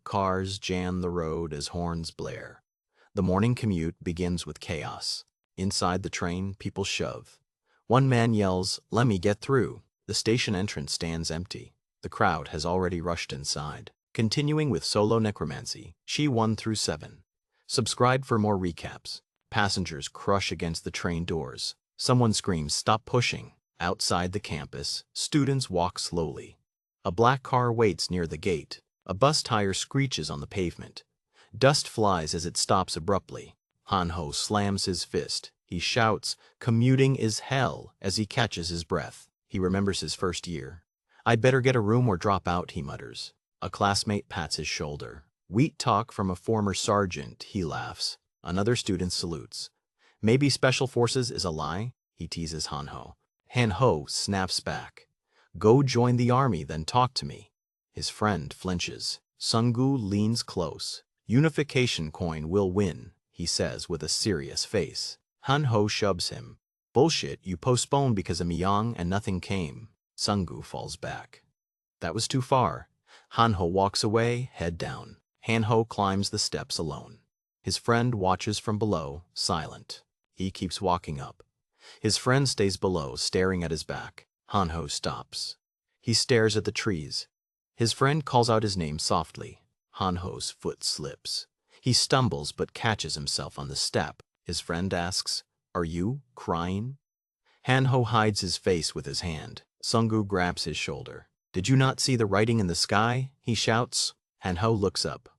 Cars jam the road as horns blare. The morning commute begins with chaos. Inside the train, people shove. One man yells, "Let me get through." The station entrance stands empty. The crowd has already rushed inside. Continuing with Solo Necromancy, She 1 through 7. Subscribe for more recaps. Passengers crush against the train doors. Someone screams, "Stop pushing." Outside the campus, students walk slowly. A black car waits near the gate. A bus tire screeches on the pavement. Dust flies as it stops abruptly. Han-ho slams his fist. He shouts, "Commuting is hell," as he catches his breath. He remembers his first year. "I'd better get a room or drop out," he mutters. A classmate pats his shoulder. "Wheat talk from a former sergeant," he laughs. Another student salutes. "Maybe Special Forces is a lie?" he teases Han-ho. Han-ho snaps back. "Go join the army, then talk to me." His friend flinches. Sung-gu leans close. "Unification coin will win," he says with a serious face. Han-ho shoves him. "Bullshit, you postponed because of Miyang and nothing came." Sung-gu falls back. That was too far. Han-ho walks away, head down. Han-ho climbs the steps alone. His friend watches from below, silent. He keeps walking up. His friend stays below, staring at his back. Han-ho stops. He stares at the trees. His friend calls out his name softly. Han-ho's foot slips. He stumbles but catches himself on the step. His friend asks, "Are you crying?" Han-ho hides his face with his hand. Sung-gu grabs his shoulder. "Did you not see the writing in the sky?" he shouts. Han-ho looks up.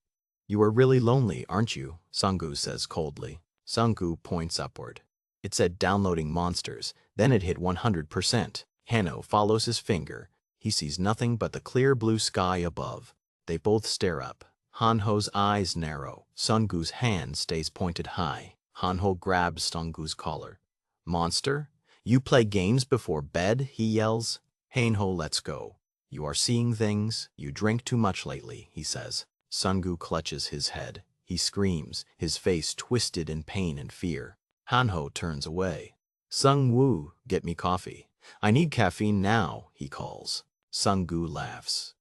"You are really lonely, aren't you?" Sung-gu says coldly. Sung-gu points upward. It said downloading monsters. Then it hit 100%. Han-ho follows his finger. He sees nothing but the clear blue sky above. They both stare up. Han-ho's eyes narrow. Sung-gu's hand stays pointed high. Han-ho grabs Sung-gu's collar. "Monster? You play games before bed?" he yells. Han-ho lets go. "You are seeing things. You drink too much lately," he says. Sung-gu clutches his head. He screams, his face twisted in pain and fear. Han-ho turns away. "Sung-woo, get me coffee. I need caffeine now," he calls. Sung-gu laughs.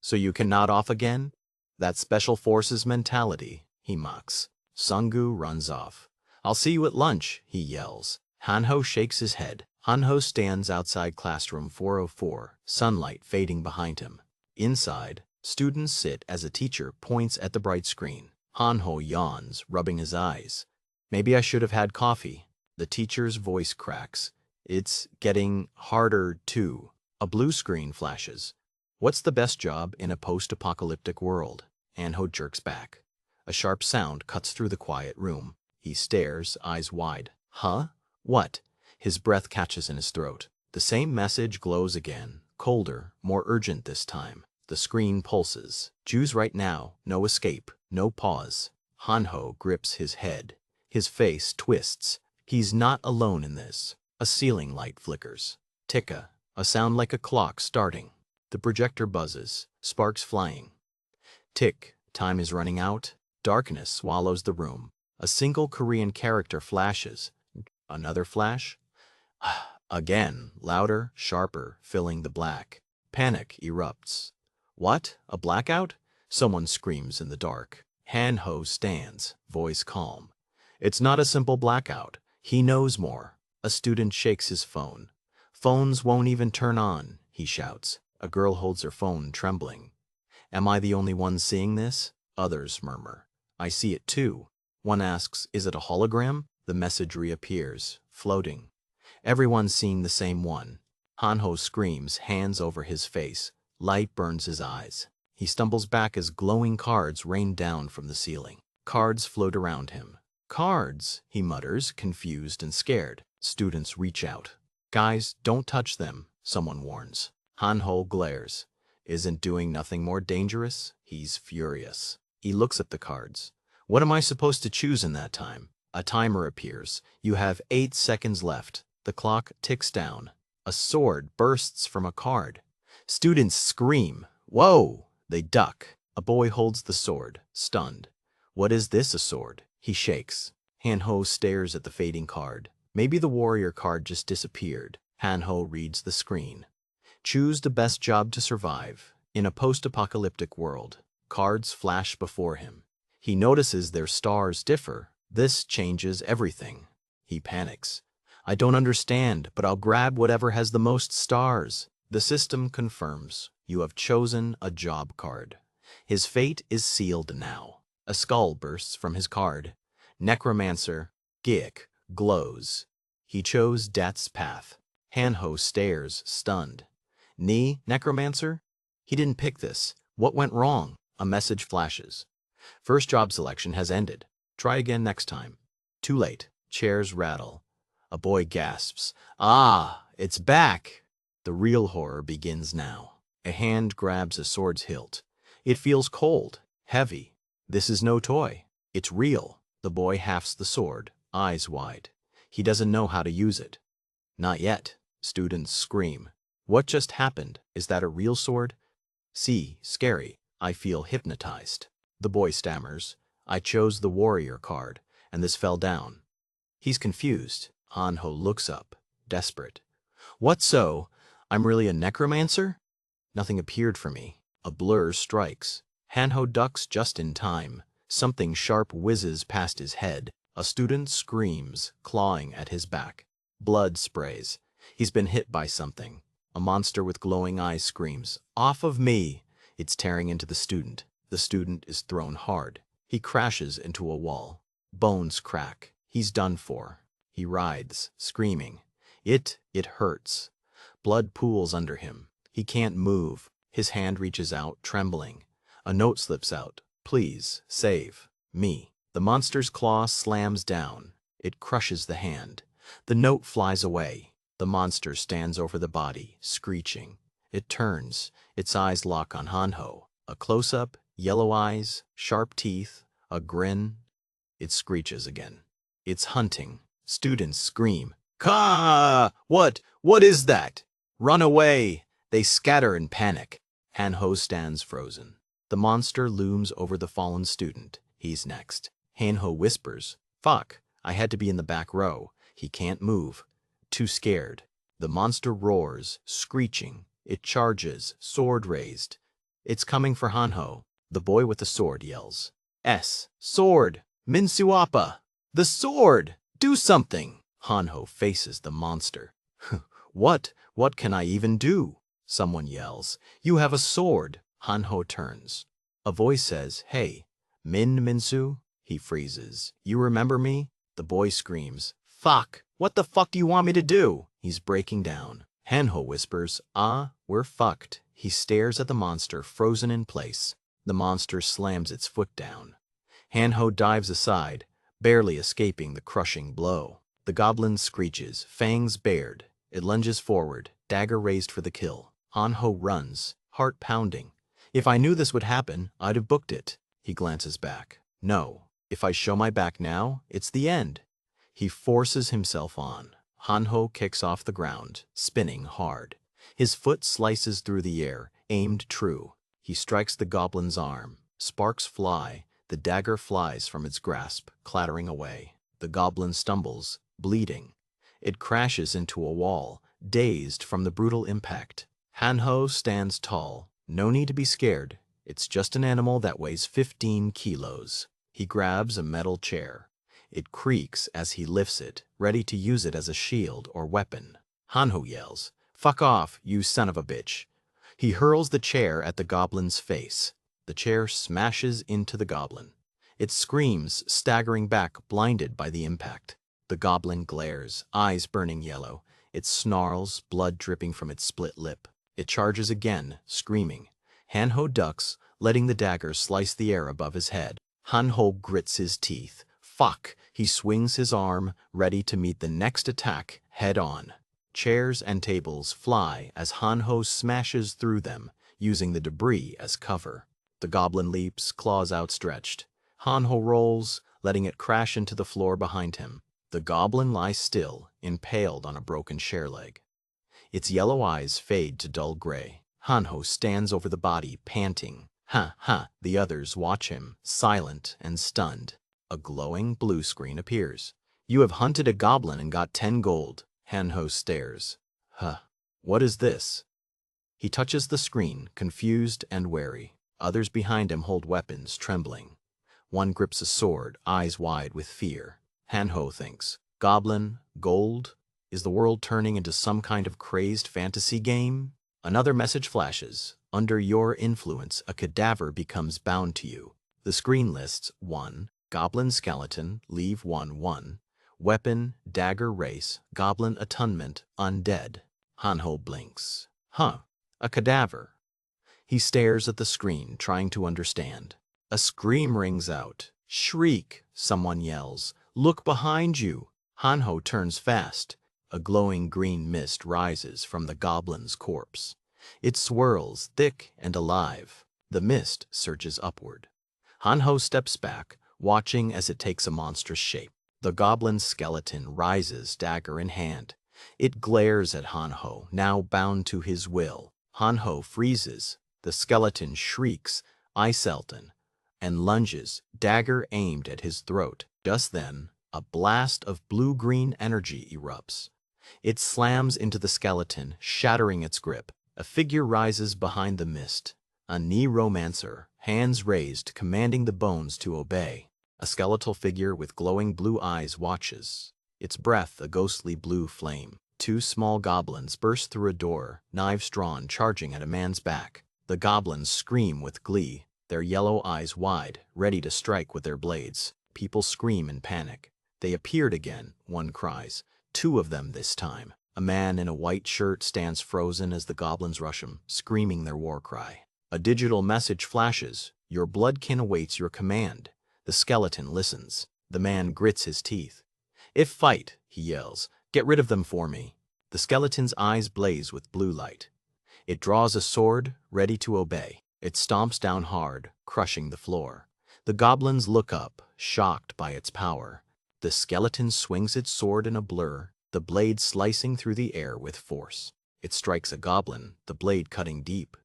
"So you can nod off again? That Special Forces mentality," he mocks. Sung-gu runs off. "I'll see you at lunch," he yells. Han-ho shakes his head. Han-ho stands outside classroom 404, sunlight fading behind him. Inside, students sit as a teacher points at the bright screen. Han-ho yawns, rubbing his eyes. "Maybe I should have had coffee." The teacher's voice cracks. "It's getting harder too." A blue screen flashes. "What's the best job in a post-apocalyptic world?" Han-ho jerks back. A sharp sound cuts through the quiet room. He stares, eyes wide. "Huh? What?" His breath catches in his throat. The same message glows again, colder, more urgent this time. The screen pulses. "Choose right now. No escape. No pause." Han-ho grips his head. His face twists. He's not alone in this. A ceiling light flickers. Ticka, a sound like a clock starting. The projector buzzes, sparks flying. Tick, time is running out. Darkness swallows the room. A single Korean character flashes. Another flash. Again, louder, sharper, filling the black. Panic erupts. "What? A blackout?" Someone screams in the dark. Han-ho stands, voice calm. "It's not a simple blackout. He knows more." A student shakes his phone. "Phones won't even turn on," he shouts. A girl holds her phone, trembling. "Am I the only one seeing this?" Others murmur. "I see it too." One asks, "Is it a hologram?" The message reappears, floating. Everyone's seeing the same one. Han-ho screams, hands over his face. Light burns his eyes. He stumbles back as glowing cards rain down from the ceiling. Cards float around him. "Cards," he mutters, confused and scared. Students reach out. "Guys, don't touch them," someone warns. Han-ho glares. Isn't doing nothing more dangerous? He's furious. He looks at the cards. "What am I supposed to choose in that time?" A timer appears. "You have 8 seconds left." The clock ticks down. A sword bursts from a card. Students scream. "Whoa!" They duck. A boy holds the sword, stunned. "What is this, a sword?" He shakes. Han-ho stares at the fading card. Maybe the warrior card just disappeared. Han-ho reads the screen. "Choose the best job to survive in a post-apocalyptic world. Cards flash before him. He notices their stars differ. This changes everything. He panics. I don't understand, but I'll grab whatever has the most stars. The system confirms. You have chosen a job card. His fate is sealed now. A skull bursts from his card. Necromancer, Giek, glows. He chose Death's path. Hanho stares, stunned. Ni, Necromancer? He didn't pick this. What went wrong? A message flashes. First job selection has ended. Try again next time. Too late. Chairs rattle. A boy gasps. Ah, it's back! The real horror begins now. A hand grabs a sword's hilt. It feels cold, heavy. This is no toy. It's real. The boy hafts the sword, eyes wide. He doesn't know how to use it. Not yet. Students scream. What just happened? Is that a real sword? See, scary. I feel hypnotized. The boy stammers. I chose the warrior card, and this fell down. He's confused. Hanho looks up, desperate. What so? I'm really a necromancer? Nothing appeared for me. A blur strikes. Hanho ducks just in time. Something sharp whizzes past his head. A student screams, clawing at his back. Blood sprays. He's been hit by something. A monster with glowing eyes screams, "Off of me!" It's tearing into the student. The student is thrown hard. He crashes into a wall. Bones crack. He's done for. He writhes, screaming. It hurts. Blood pools under him. He can't move. His hand reaches out, trembling. A note slips out. Please, save me. The monster's claw slams down. It crushes the hand. The note flies away. The monster stands over the body, screeching. It turns. Its eyes lock on Hanho. A close-up, yellow eyes, sharp teeth, a grin. It screeches again. It's hunting. Students scream. Ka! What is that? Run away! They scatter in panic. Hanho stands frozen. The monster looms over the fallen student. He's next. Hanho whispers, "Fuck, I had to be in the back row." He can't move. Too scared. The monster roars, screeching. It charges, sword raised. It's coming for Hanho. The boy with the sword yells. Sword! Minsuappa! The sword! Do something! Hanho faces the monster. What can I even do? Someone yells. You have a sword. Hanho turns. A voice says, Hey, Minsu? He freezes. You remember me? The boy screams. Fuck! What the fuck do you want me to do? He's breaking down. Hanho whispers, we're fucked. He stares at the monster, frozen in place. The monster slams its foot down. Hanho dives aside, barely escaping the crushing blow. The goblin screeches, fangs bared. It lunges forward, dagger raised for the kill. Hanho runs, heart pounding. If I knew this would happen, I'd have booked it. He glances back. No, if I show my back now, it's the end. He forces himself on. Hanho kicks off the ground, spinning hard. His foot slices through the air, aimed true. He strikes the goblin's arm. Sparks fly. The dagger flies from its grasp, clattering away. The goblin stumbles, bleeding. It crashes into a wall, dazed from the brutal impact. Hanho stands tall. No need to be scared. It's just an animal that weighs 15 kilos. He grabs a metal chair. It creaks as he lifts it, ready to use it as a shield or weapon. Hanho yells, Fuck off, you son of a bitch. He hurls the chair at the goblin's face. The chair smashes into the goblin. It screams, staggering back, blinded by the impact. The goblin glares, eyes burning yellow. It snarls, blood dripping from its split lip. It charges again, screaming. Hanho ducks, letting the dagger slice the air above his head. Hanho grits his teeth. Fuck! He swings his arm, ready to meet the next attack head on. Chairs and tables fly as Hanho smashes through them, using the debris as cover. The goblin leaps, claws outstretched. Hanho rolls, letting it crash into the floor behind him. The goblin lies still, impaled on a broken chair leg. Its yellow eyes fade to dull gray. Hanho stands over the body, panting. The others watch him, silent and stunned. A glowing blue screen appears. You have hunted a goblin and got 10 gold. Hanho stares. What is this? He touches the screen, confused and wary. Others behind him hold weapons, trembling. One grips a sword, eyes wide with fear. Hanho thinks, goblin, gold? Is the world turning into some kind of crazed fantasy game? Another message flashes. Under your influence, a cadaver becomes bound to you. The screen lists 1. Goblin skeleton, leave 1-1. Weapon, dagger race, goblin atonement, undead. Hanho blinks. Huh, a cadaver. He stares at the screen, trying to understand. A scream rings out. Shriek, someone yells. Look behind you. Hanho turns fast. A glowing green mist rises from the goblin's corpse. It swirls, thick and alive. The mist surges upward. Hanho steps back, watching as it takes a monstrous shape. The goblin's skeleton rises, dagger in hand. It glares at Hanho, now bound to his will. Hanho freezes. The skeleton shrieks, Iselton, and lunges, dagger aimed at his throat. Just then, a blast of blue-green energy erupts. It slams into the skeleton, shattering its grip. A figure rises behind the mist. A necromancer, hands raised, commanding the bones to obey. A skeletal figure with glowing blue eyes watches, its breath a ghostly blue flame. 2 small goblins burst through a door, knives drawn, charging at a man's back. The goblins scream with glee, their yellow eyes wide, ready to strike with their blades. People scream in panic. They appeared again, one cries. 2 of them this time. A man in a white shirt stands frozen as the goblins rush him, screaming their war cry. A digital message flashes. Your bloodkin awaits your command. The skeleton listens. The man grits his teeth. If fight, he yells. Get rid of them for me. The skeleton's eyes blaze with blue light. It draws a sword, ready to obey. It stomps down hard, crushing the floor. The goblins look up, shocked by its power. The skeleton swings its sword in a blur, the blade slicing through the air with force. It strikes a goblin, the blade cutting deep.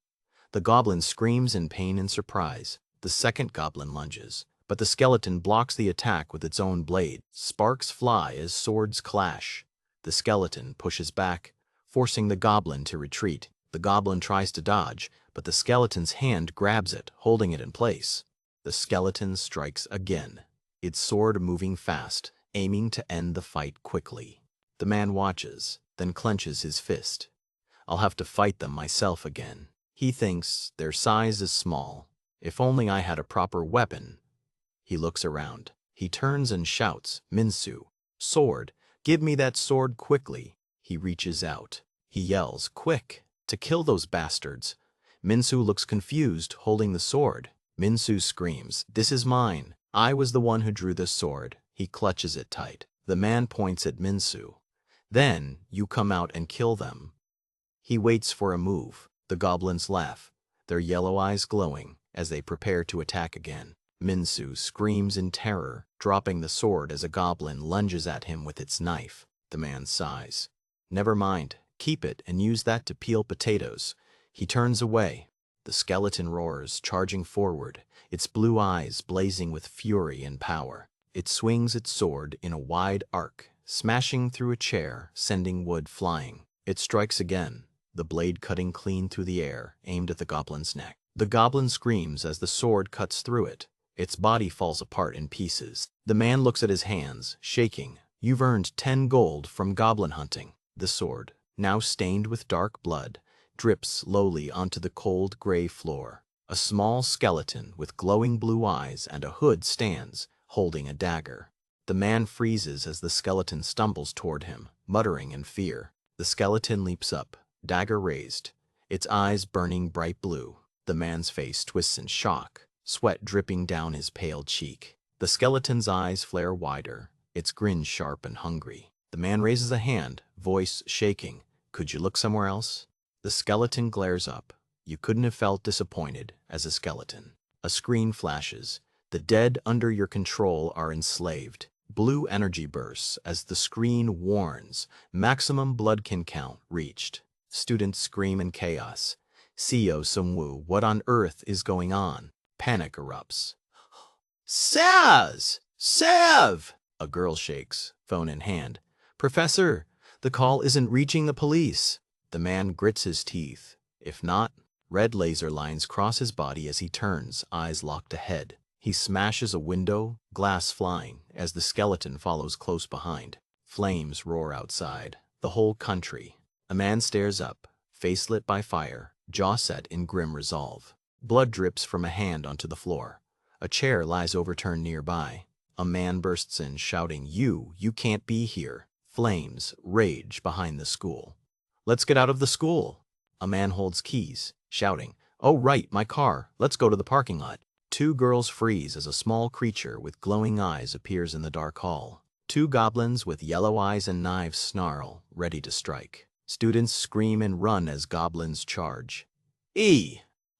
The goblin screams in pain and surprise. The second goblin lunges, but the skeleton blocks the attack with its own blade. Sparks fly as swords clash. The skeleton pushes back, forcing the goblin to retreat. The goblin tries to dodge, but the skeleton's hand grabs it, holding it in place. The skeleton strikes again, its sword moving fast, aiming to end the fight quickly. The man watches, then clenches his fist. I'll have to fight them myself again. He thinks their size is small. If only I had a proper weapon. He looks around. He turns and shouts, Minsu, sword, give me that sword quickly. He reaches out. He yells, quick, to kill those bastards. Minsu looks confused, holding the sword. Minsu screams, this is mine. I was the one who drew this sword. He clutches it tight. The man points at Minsu. Then you come out and kill them. He waits for a move. The goblins laugh, their yellow eyes glowing as they prepare to attack again. Minsu screams in terror, dropping the sword as a goblin lunges at him with its knife. The man sighs. Never mind, keep it and use that to peel potatoes. He turns away. The skeleton roars, charging forward, its blue eyes blazing with fury and power. It swings its sword in a wide arc, smashing through a chair, sending wood flying. It strikes again, the blade cutting clean through the air, aimed at the goblin's neck. The goblin screams as the sword cuts through it. Its body falls apart in pieces. The man looks at his hands, shaking. You've earned 10 gold from goblin hunting. The sword, now stained with dark blood, drips slowly onto the cold gray floor. A small skeleton with glowing blue eyes and a hood stands, holding a dagger. The man freezes as the skeleton stumbles toward him, muttering in fear. The skeleton leaps up, dagger raised, its eyes burning bright blue. The man's face twists in shock, sweat dripping down his pale cheek. The skeleton's eyes flare wider, its grin sharp and hungry. The man raises a hand, voice shaking. Could you look somewhere else? The skeleton glares up. You couldn't have felt disappointed as a skeleton. A screen flashes. The dead under your control are enslaved. Blue energy bursts as the screen warns. Maximum bloodkin count reached. Students scream in chaos. Seo Sungwoo, what on earth is going on? Panic erupts. Saz! Sev! A girl shakes, phone in hand. Professor, the call isn't reaching the police. The man grits his teeth. If not, Red laser lines cross his body as he turns, eyes locked ahead. He smashes a window, glass flying, as the skeleton follows close behind. Flames roar outside. The whole country. A man stares up, face lit by fire, jaw set in grim resolve. Blood drips from a hand onto the floor. A chair lies overturned nearby. A man bursts in, shouting, You can't be here." Flames rage behind the school. "Let's get out of the school." A man holds keys, shouting, "Oh right, my car, let's go to the parking lot." Two girls freeze as a small creature with glowing eyes appears in the dark hall. Two goblins with yellow eyes and knives snarl, ready to strike. Students scream and run as goblins charge.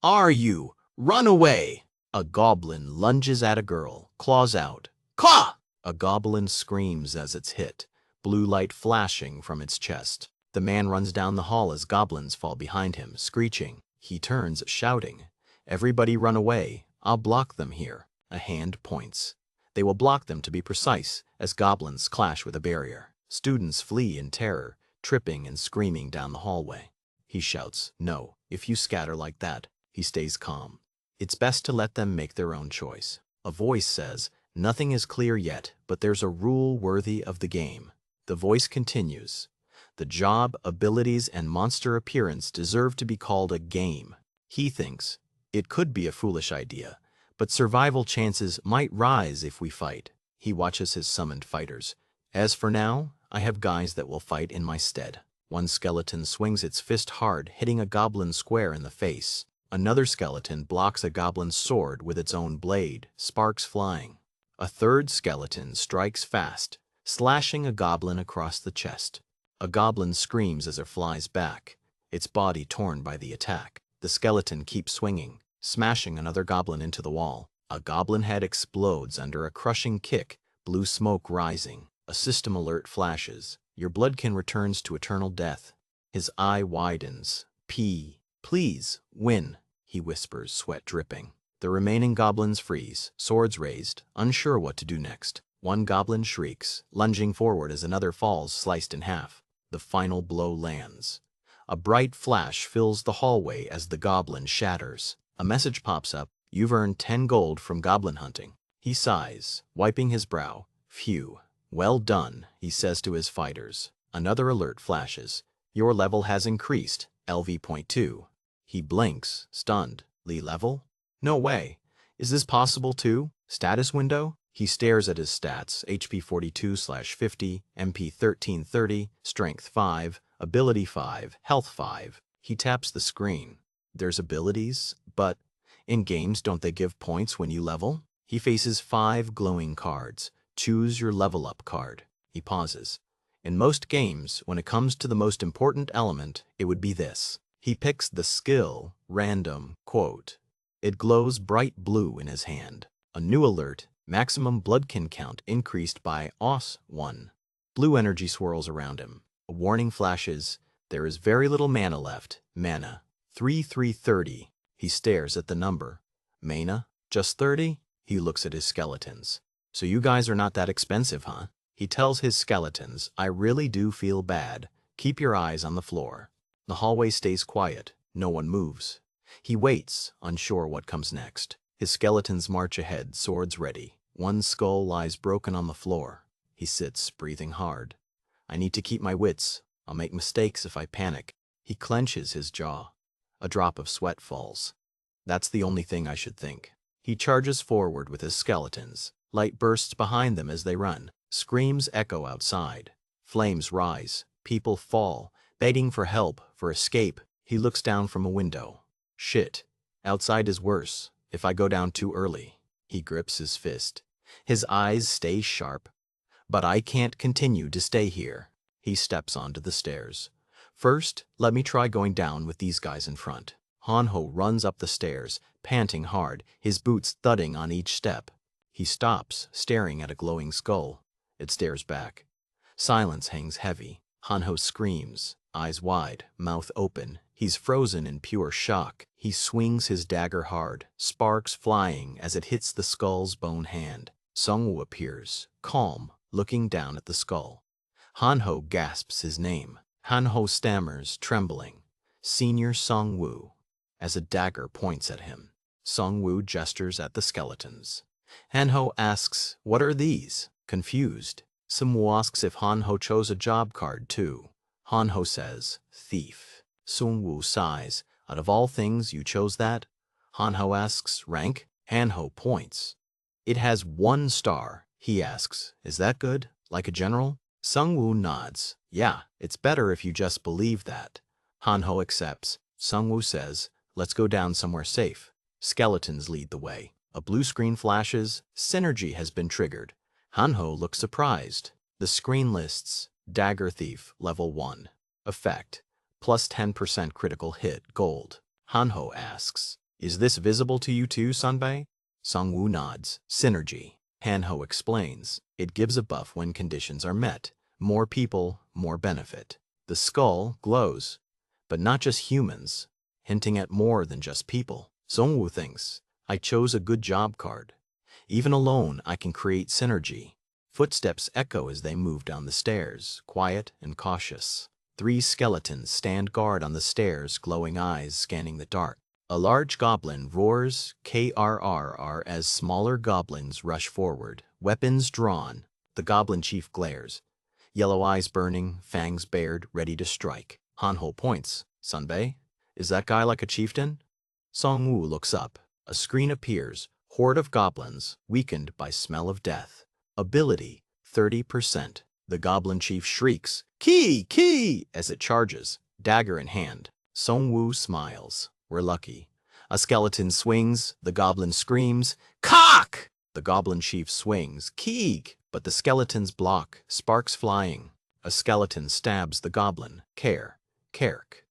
Are you? Run away! A goblin lunges at a girl, claws out. Caw! A goblin screams as it's hit, blue light flashing from its chest. The man runs down the hall as goblins fall behind him, screeching. He turns, shouting, "Everybody run away. I'll block them here." A hand points. They will block them, to be precise, as goblins clash with a barrier. Students flee in terror, tripping and screaming down the hallway. He shouts, "No, if you scatter like that." He stays calm. It's best to let them make their own choice. A voice says, "Nothing is clear yet, but there's a rule worthy of the game." The voice continues, "The job, abilities, and monster appearance deserve to be called a game." He thinks, it could be a foolish idea, but survival chances might rise if we fight. He watches his summoned fighters. "As for now, I have guys that will fight in my stead." One skeleton swings its fist hard, hitting a goblin square in the face. Another skeleton blocks a goblin's sword with its own blade, sparks flying. A third skeleton strikes fast, slashing a goblin across the chest. A goblin screams as it flies back, its body torn by the attack. The skeleton keeps swinging, smashing another goblin into the wall. A goblin head explodes under a crushing kick, blue smoke rising. A system alert flashes. Your bloodkin returns to eternal death. His eye widens. Please, win," he whispers, sweat dripping. The remaining goblins freeze, swords raised, unsure what to do next. One goblin shrieks, lunging forward as another falls, sliced in half. The final blow lands. A bright flash fills the hallway as the goblin shatters. A message pops up, "You've earned 10 gold from goblin hunting." He sighs, wiping his brow. "Phew. Well done," he says to his fighters. Another alert flashes. "Your level has increased, LV.2. He blinks, stunned. "Lee level? No way. Is this possible too? Status window?" He stares at his stats, HP 42/50, MP 1330, Strength 5, Ability 5, Health 5. He taps the screen. There's abilities, but in games don't they give points when you level? He faces 5 glowing cards. Choose your level up card. He pauses. In most games, when it comes to the most important element, it would be this. He picks the skill, random, quote. It glows bright blue in his hand. A new alert, maximum bloodkin count increased by OS1. Blue energy swirls around him. A warning flashes. There is very little mana left. Mana. 3330. He stares at the number. Mana? Just 30? He looks at his skeletons. "So you guys are not that expensive, huh?" He tells his skeletons, "I really do feel bad. Keep your eyes on the floor." The hallway stays quiet. No one moves. He waits, unsure what comes next. His skeletons march ahead, swords ready. One skull lies broken on the floor. He sits, breathing hard. "I need to keep my wits. I'll make mistakes if I panic." He clenches his jaw. A drop of sweat falls. "That's the only thing I should think." He charges forward with his skeletons. Light bursts behind them as they run. Screams echo outside. Flames rise. People fall, begging for help, for escape. He looks down from a window. Shit. Outside is worse. If I go down too early. He grips his fist. His eyes stay sharp. But I can't continue to stay here. He steps onto the stairs. "First, let me try going down with these guys in front." Hanho runs up the stairs, panting hard, his boots thudding on each step. He stops, staring at a glowing skull. It stares back. Silence hangs heavy. Hanho screams, eyes wide, mouth open. He's frozen in pure shock. He swings his dagger hard, sparks flying as it hits the skull's bone hand. Sungwoo appears, calm, looking down at the skull. Hanho gasps his name. Hanho stammers, trembling. "Senior Sungwoo." as a dagger points at him. Songwoo gestures at the skeletons. Hanho asks, "What are these?" Confused. Sungwoo asks if Hanho chose a job card too. Hanho says, "Thief." Sungwoo sighs, "Out of all things, you chose that?" Hanho asks, "Rank?" Hanho points. "It has 1 star." He asks, "Is that good? Like a general?" Sungwoo nods. "Yeah, it's better if you just believe that." Hanho accepts. Sungwoo says, "Let's go down somewhere safe." Skeletons lead the way. A blue screen flashes. Synergy has been triggered. Hanho looks surprised. The screen lists Dagger Thief Level 1. Effect: plus 10% critical hit, gold. Hanho asks, "Is this visible to you too, Sunbae?" Sungwoo nods. Synergy. Hanho explains, "It gives a buff when conditions are met. More people, more benefit." The skull glows, but not just humans, hinting at more than just people. Sungwoo thinks, "I chose a good job card. Even alone, I can create synergy." Footsteps echo as they move down the stairs, quiet and cautious. 3 skeletons stand guard on the stairs, glowing eyes scanning the dark. A large goblin roars KRRR as smaller goblins rush forward, weapons drawn. The goblin chief glares, yellow eyes burning, fangs bared, ready to strike. Hanho points. "Sunbae, is that guy like a chieftain?" Songwoo looks up. A screen appears. Horde of goblins, weakened by smell of death. Ability, 30%. The goblin chief shrieks, "Ki! Ki!" as it charges, dagger in hand. Songwoo smiles. "We're lucky." A skeleton swings. The goblin screams, "Cock!" The goblin chief swings, "Keeg!" But the skeletons block, sparks flying. A skeleton stabs the goblin, Kerk.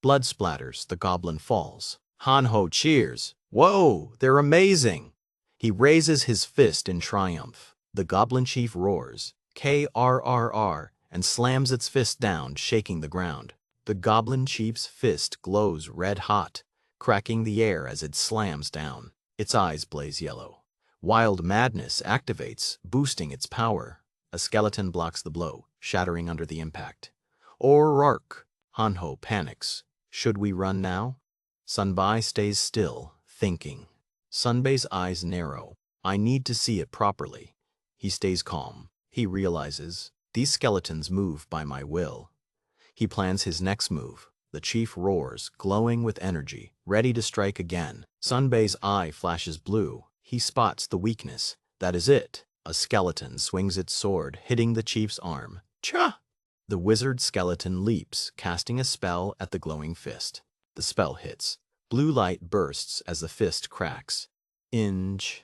Blood splatters, the goblin falls. Hanho cheers. "Whoa, they're amazing!" He raises his fist in triumph. The goblin chief roars, KRRR, and slams its fist down, shaking the ground. The goblin chief's fist glows red hot, cracking the air as it slams down. Its eyes blaze yellow. Wild madness activates, boosting its power. A skeleton blocks the blow, shattering under the impact. O'Rourke. Hanho panics. "Should we run now?" Sunbae stays still, thinking. Sunbae's eyes narrow. "I need to see it properly." He stays calm. He realizes, these skeletons move by my will. He plans his next move. The chief roars, glowing with energy, ready to strike again. Sunbae's eye flashes blue. He spots the weakness. That is it. A skeleton swings its sword, hitting the chief's arm. Cha! The wizard skeleton leaps, casting a spell at the glowing fist. The spell hits. Blue light bursts as the fist cracks. Inch.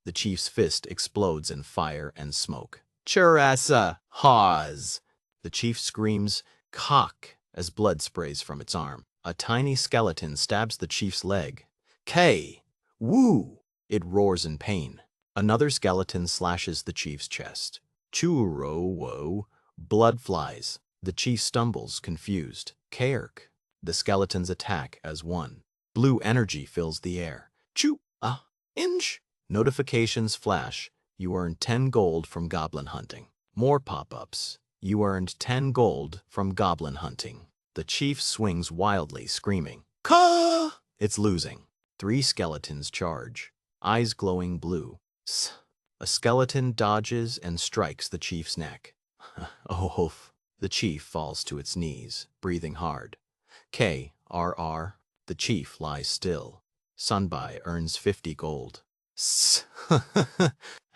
The chief's fist explodes in fire and smoke. "Churasa! Hawes!" The chief screams, "Cock!" as blood sprays from its arm. A tiny skeleton stabs the chief's leg. "K! Woo!" It roars in pain. Another skeleton slashes the chief's chest. "Churo! Whoa!" Blood flies. The chief stumbles, confused. "Kerk!" The skeletons attack as one. Blue energy fills the air. Inch! Notifications flash. You earned 10 gold from goblin hunting. More pop-ups. You earned 10 gold from goblin hunting. The chief swings wildly, screaming, "Caw!" It's losing. 3 skeletons charge, eyes glowing blue. A skeleton dodges and strikes the chief's neck. Oh, the chief falls to its knees, breathing hard. KRR. The chief lies still. Sunbae earns 50 gold.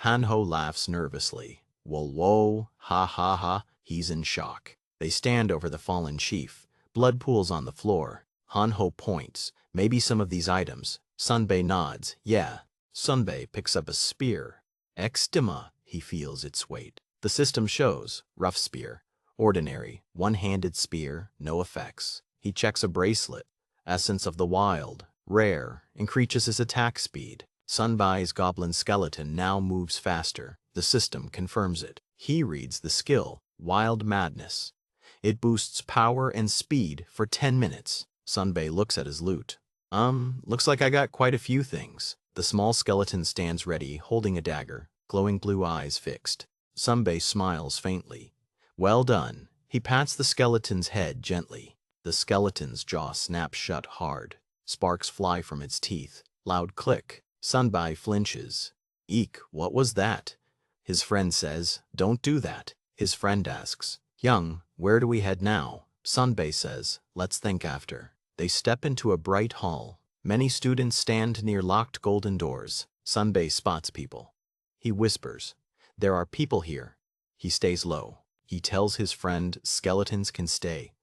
Hanho laughs nervously. Whoa, ha ha ha, he's in shock. They stand over the fallen chief. Blood pools on the floor. Hanho points. "Maybe some of these items." Sunbae nods. "Yeah." Sunbae picks up a spear. Extima, he feels its weight. The system shows, rough spear. Ordinary, one-handed spear, no effects. He checks a bracelet. Essence of the Wild, rare, increases his attack speed. Sunbae's goblin skeleton now moves faster. The system confirms it. He reads the skill, Wild Madness. It boosts power and speed for 10 minutes. Sunbae looks at his loot. Looks like I got quite a few things." The small skeleton stands ready, holding a dagger, glowing blue eyes fixed. Sunbae smiles faintly. "Well done." He pats the skeleton's head gently. The skeleton's jaw snaps shut hard. Sparks fly from its teeth. Loud click. Sunbai flinches. Eek, what was that? His friend says, don't do that. His friend asks, Young, where do we head now? Sunbai says, let's think after. They step into a bright hall. Many students stand near locked golden doors. Sunbai spots people. He whispers, there are people here. He stays low. He tells his friend skeletons can stay,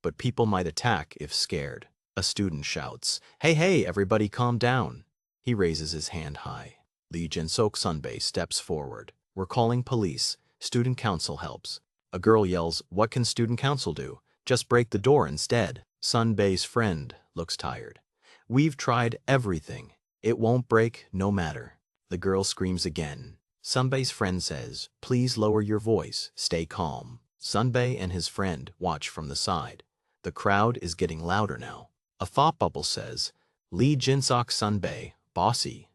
but people might attack if scared. A student shouts, hey, everybody calm down. He raises his hand high. Lee Jinsok Sunbai steps forward. We're calling police. Student council helps. A girl yells, what can student council do? Just break the door instead. Sunbai's friend looks tired. We've tried everything. It won't break, no matter. The girl screams again. Sunbai's friend says, please lower your voice, stay calm. Sunbai and his friend watch from the side. The crowd is getting louder now. A thought bubble says, Lee Jinsok Sunbai, bossy.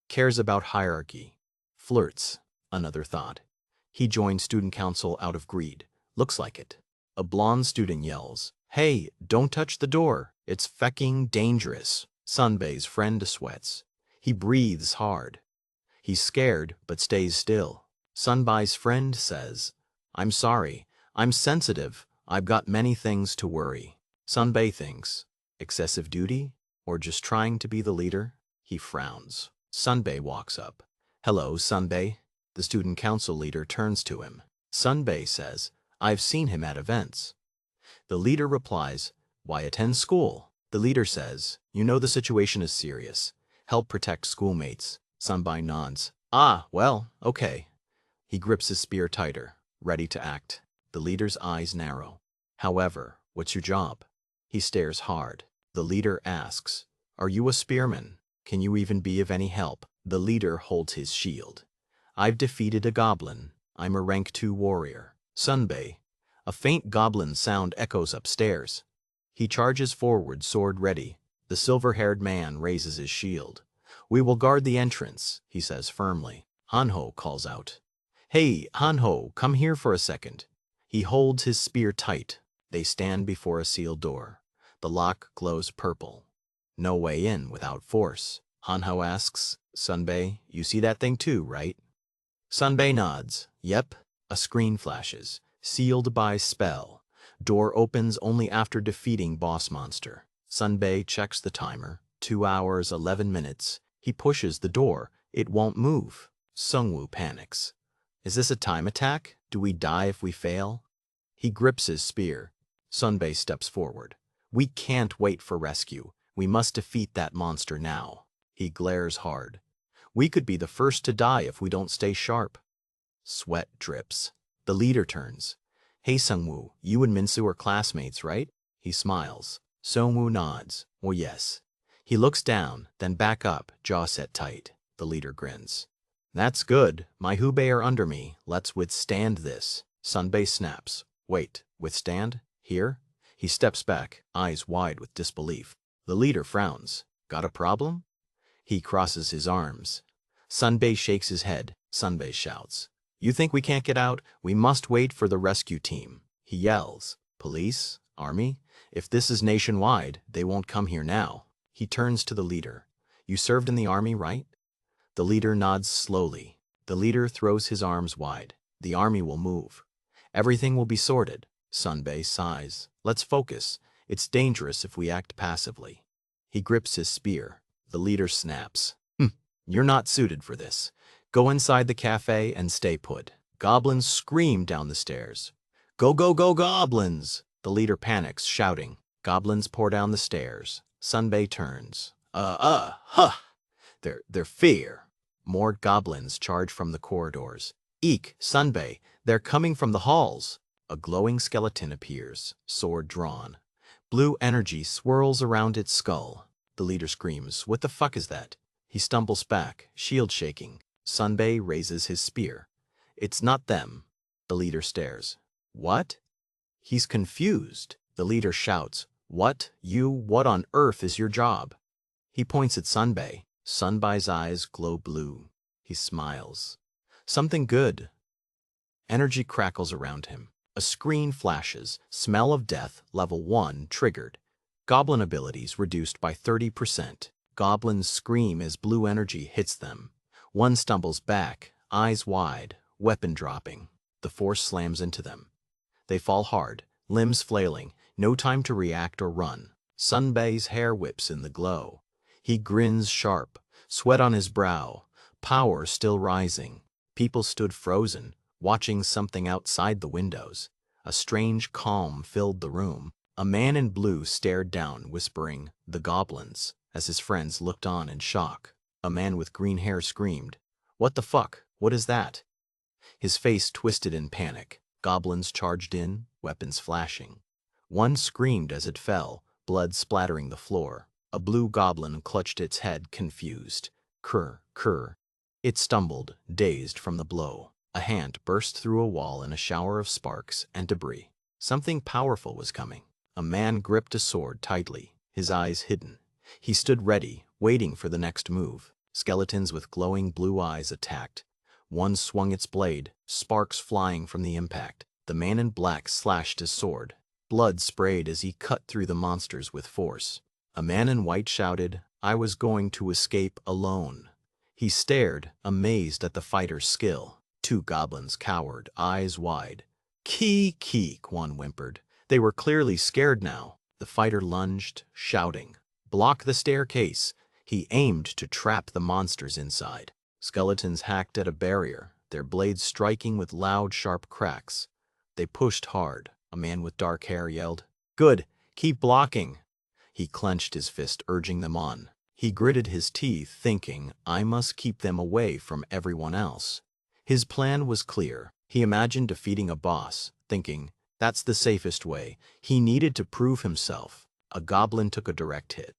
Cares about hierarchy. Flirts, another thought. He joined student council out of greed. Looks like it. A blonde student yells, hey, don't touch the door. It's fecking dangerous. Sunbai's friend sweats. He breathes hard. He's scared, but stays still. Sunbai's friend says, I'm sorry. I'm sensitive. I've got many things to worry. Sunbai thinks, excessive duty? Or just trying to be the leader? He frowns. Sunbai walks up. Hello, Sunbai. The student council leader turns to him. Sunbai says, I've seen him at events. The leader replies, why attend school? The leader says, you know the situation is serious. Help protect schoolmates. Sunbai nods. Ah, well, okay. He grips his spear tighter, ready to act. The leader's eyes narrow. However, what's your job? He stares hard. The leader asks, are you a spearman? Can you even be of any help? The leader holds his shield. I've defeated a goblin. I'm a rank 2 warrior. Sunbai. A faint goblin sound echoes upstairs. He charges forward, sword ready. The silver-haired man raises his shield. We will guard the entrance, he says firmly. Hanho calls out. Hey, Hanho, come here for a second. He holds his spear tight. They stand before a sealed door. The lock glows purple. No way in without force. Hanho asks, Sunbai, you see that thing too, right? Sunbai nods. Yep. A screen flashes. Sealed by spell. Door opens only after defeating boss monster. Sunbai checks the timer. 2 hours, 11 minutes. He pushes the door. It won't move. Sungwoo panics. Is this a time attack? Do we die if we fail? He grips his spear. Sunbai steps forward. We can't wait for rescue. We must defeat that monster now. He glares hard. We could be the first to die if we don't stay sharp. Sweat drips. The leader turns. Hey Sungwoo, you and Minsu are classmates, right? He smiles. Sungwoo nods. Well, yes. He looks down, then back up, jaw set tight. The leader grins. That's good. My Hubei are under me. Let's withstand this. Sunbai snaps. Wait, withstand? Here? He steps back, eyes wide with disbelief. The leader frowns. Got a problem? He crosses his arms. Sunbai shakes his head. Sunbai shouts. You think we can't get out? We must wait for the rescue team. He yells. Police? Army? If this is nationwide, they won't come here now. He turns to the leader. You served in the army, right? The leader nods slowly. The leader throws his arms wide. The army will move. Everything will be sorted. Sunbai sighs. Let's focus. It's dangerous if we act passively. He grips his spear. The leader snaps. You're not suited for this. Go inside the cafe and stay put. Goblins scream down the stairs. Go, go, go, goblins! The leader panics, shouting. Goblins pour down the stairs. Sunbai turns. They're fear. More goblins charge from the corridors. Eek, Sunbai, they're coming from the halls. A glowing skeleton appears, sword drawn. Blue energy swirls around its skull. The leader screams, what the fuck is that? He stumbles back, shield shaking. Sunbai raises his spear. It's not them. The leader stares. What? He's confused. The leader shouts, what on earth is your job? He points at Sunbai. Sunbai's eyes glow blue. He smiles. Something good. Energy crackles around him. A screen flashes. Smell of death, level 1, triggered. Goblin abilities reduced by 30%. Goblins scream as blue energy hits them. One stumbles back, eyes wide, weapon dropping. The force slams into them. They fall hard, limbs flailing, no time to react or run. Sunbay's hair whips in the glow. He grins sharp, sweat on his brow, power still rising. People stood frozen, watching something outside the windows. A strange calm filled the room. A man in blue stared down, whispering, "The goblins," as his friends looked on in shock. A man with green hair screamed, "What the fuck? What is that?" His face twisted in panic. Goblins charged in, weapons flashing. One screamed as it fell, blood splattering the floor. A blue goblin clutched its head, confused. Krr, krr. It stumbled, dazed from the blow. A hand burst through a wall in a shower of sparks and debris. Something powerful was coming. A man gripped a sword tightly, his eyes hidden. He stood ready, waiting for the next move. Skeletons with glowing blue eyes attacked. One swung its blade, sparks flying from the impact. The man in black slashed his sword. Blood sprayed as he cut through the monsters with force. A man in white shouted, "I was going to escape alone." He stared, amazed at the fighter's skill. Two goblins cowered, eyes wide. "Keek," one whimpered. They were clearly scared now. The fighter lunged, shouting, "Block the staircase." He aimed to trap the monsters inside. Skeletons hacked at a barrier, their blades striking with loud, sharp cracks. They pushed hard. A man with dark hair yelled, "Good, keep blocking." He clenched his fist, urging them on. He gritted his teeth, thinking, "I must keep them away from everyone else." His plan was clear. He imagined defeating a boss, thinking, "That's the safest way." He needed to prove himself. A goblin took a direct hit.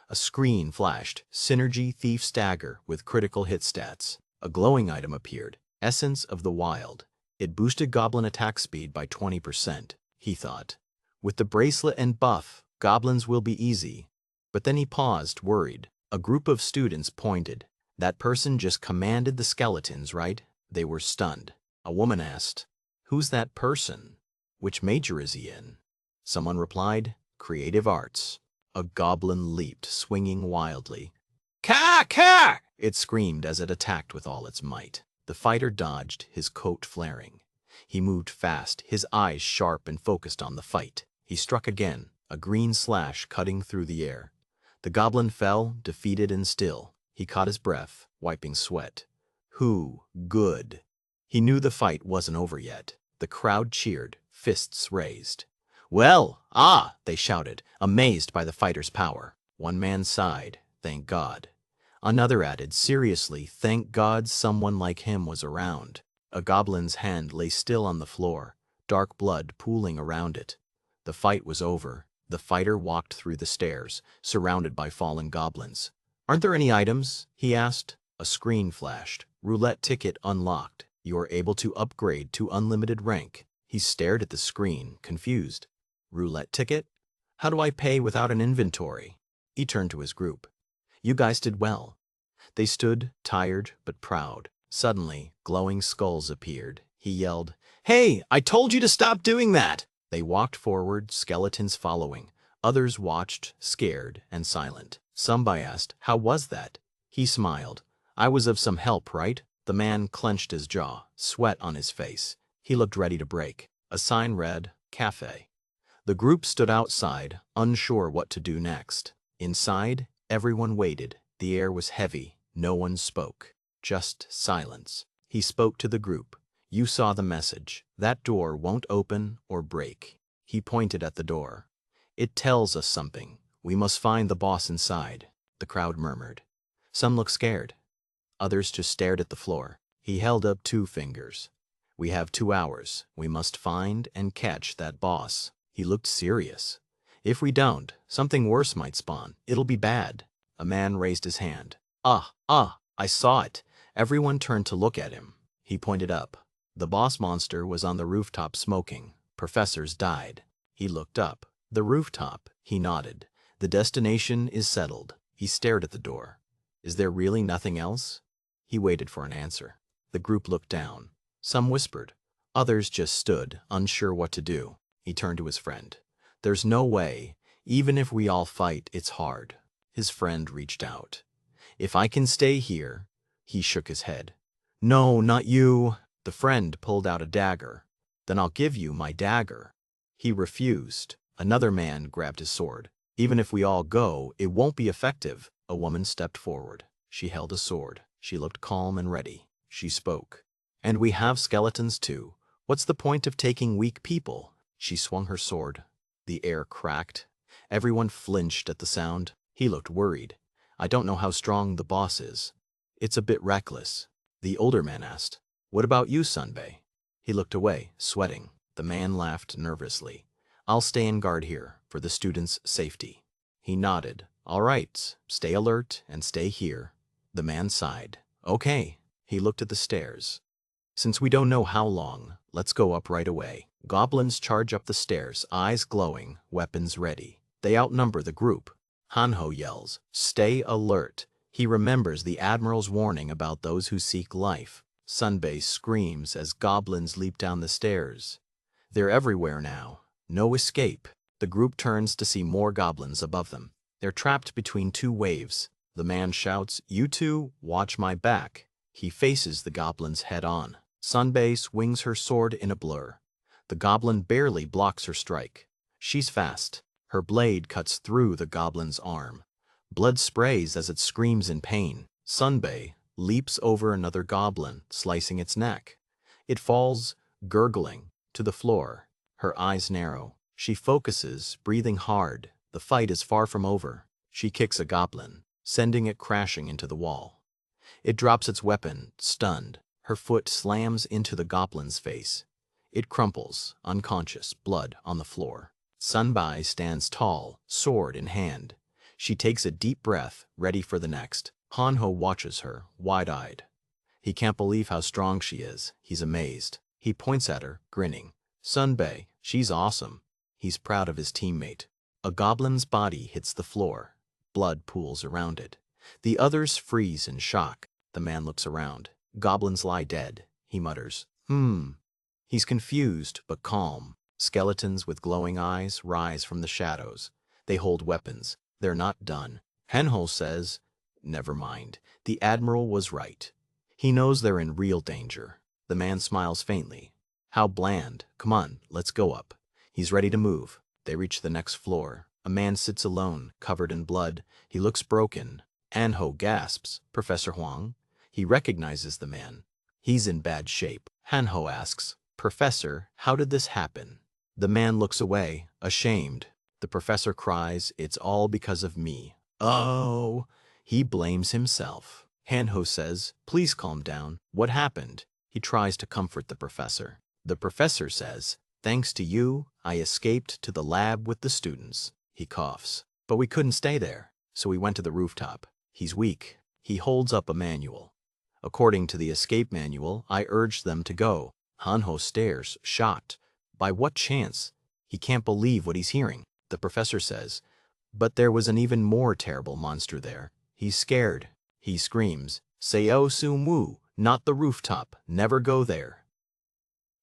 A screen flashed, Synergy Thief Stagger with critical hit stats. A glowing item appeared, Essence of the Wild. It boosted goblin attack speed by 20%, he thought. With the bracelet and buff, goblins will be easy. But then he paused, worried. A group of students pointed. "That person just commanded the skeletons, right?" They were stunned. A woman asked, "Who's that person? Which major is he in?" Someone replied, "Creative Arts." A goblin leaped, swinging wildly. "Ka! Ka!" it screamed as it attacked with all its might. The fighter dodged, his coat flaring. He moved fast, his eyes sharp and focused on the fight. He struck again, a green slash cutting through the air. The goblin fell, defeated and still. He caught his breath, wiping sweat. Good. He knew the fight wasn't over yet. The crowd cheered, fists raised. "Well, they shouted, amazed by the fighter's power. One man sighed, "Thank God." Another added, seriously, "Thank God someone like him was around." A goblin's hand lay still on the floor, dark blood pooling around it. The fight was over. The fighter walked through the stairs, surrounded by fallen goblins. "Aren't there any items?" he asked. A screen flashed. "Roulette ticket unlocked. You are able to upgrade to unlimited rank." He stared at the screen, confused. "Roulette ticket? How do I pay without an inventory?" He turned to his group. "You guys did well." They stood, tired but proud. Suddenly, glowing skulls appeared. He yelled, "Hey, I told you to stop doing that!" They walked forward, skeletons following. Others watched, scared and silent. Somebody asked, "How was that?" He smiled. "I was of some help, right?" The man clenched his jaw, sweat on his face. He looked ready to break. A sign read, "Cafe." The group stood outside, unsure what to do next. Inside, everyone waited. The air was heavy. No one spoke. Just silence. He spoke to the group. "You saw the message. That door won't open or break." He pointed at the door. "It tells us something. We must find the boss inside." The crowd murmured. Some looked scared. Others just stared at the floor. He held up 2 fingers. "We have 2 hours. We must find and catch that boss." He looked serious. "If we don't, something worse might spawn. It'll be bad." A man raised his hand. I saw it." Everyone turned to look at him. He pointed up. The boss monster was on the rooftop smoking. Professors died. He looked up. "The rooftop," he nodded. "The destination is settled." He stared at the door. "Is there really nothing else?" He waited for an answer. The group looked down. Some whispered. Others just stood, unsure what to do. He turned to his friend. "There's no way. Even if we all fight, it's hard. His friend reached out. If I can stay here, he shook his head. No, not you. The friend pulled out a dagger. Then I'll give you my dagger. He refused. Another man grabbed his sword. Even if we all go, it won't be effective. A woman stepped forward. She held a sword. She looked calm and ready. She spoke. And we have skeletons too. What's the point of taking weak people? She swung her sword. The air cracked. Everyone flinched at the sound. He looked worried. I don't know how strong the boss is. It's a bit reckless. The older man asked, What about you, Sunbei? He looked away, sweating. The man laughed nervously. I'll stay in guard here, for the students' safety. He nodded. All right, stay alert and stay here. The man sighed. Okay. He looked at the stairs. Since we don't know how long, let's go up right away. Goblins charge up the stairs, eyes glowing, weapons ready. They outnumber the group. Hanho yells, Stay alert. He remembers the Admiral's warning about those who seek life. Sunbei screams as goblins leap down the stairs. They're everywhere now. No escape. The group turns to see more goblins above them. They're trapped between two waves. The man shouts, You two, watch my back. He faces the goblins head on. Sunbei swings her sword in a blur. The goblin barely blocks her strike. She's fast. Her blade cuts through the goblin's arm. Blood sprays as it screams in pain. Sunbei leaps over another goblin, slicing its neck. It falls, gurgling, to the floor. Her eyes narrow. She focuses, breathing hard. The fight is far from over. She kicks a goblin, sending it crashing into the wall. It drops its weapon, stunned. Her foot slams into the goblin's face. It crumples, unconscious, blood on the floor. Sunbei stands tall, sword in hand. She takes a deep breath, ready for the next. Hanho watches her, wide-eyed. He can't believe how strong she is. He's amazed. He points at her, grinning. Sunbei, she's awesome. He's proud of his teammate. A goblin's body hits the floor. Blood pools around it. The others freeze in shock. The man looks around. Goblins lie dead. He mutters, He's confused but calm. Skeletons with glowing eyes rise from the shadows. They hold weapons. They're not done. Hanho says, Never mind. The Admiral was right. He knows they're in real danger. The man smiles faintly. How bland. Come on, let's go up. He's ready to move. They reach the next floor. A man sits alone, covered in blood. He looks broken. Hanho gasps, Professor Huang. He recognizes the man. He's in bad shape. Hanho asks, Professor, how did this happen? The man looks away, ashamed. The professor cries, It's all because of me. Oh! He blames himself. Hanho says, Please calm down. What happened? He tries to comfort the professor. The professor says, Thanks to you, I escaped to the lab with the students. He coughs. But we couldn't stay there, so we went to the rooftop. He's weak. He holds up a manual. According to the escape manual, I urged them to go. Hanho stares, shocked. By what chance? He can't believe what he's hearing. The professor says, But there was an even more terrible monster there. He's scared. He screams, Seo Sum Wu, not the rooftop. Never go there.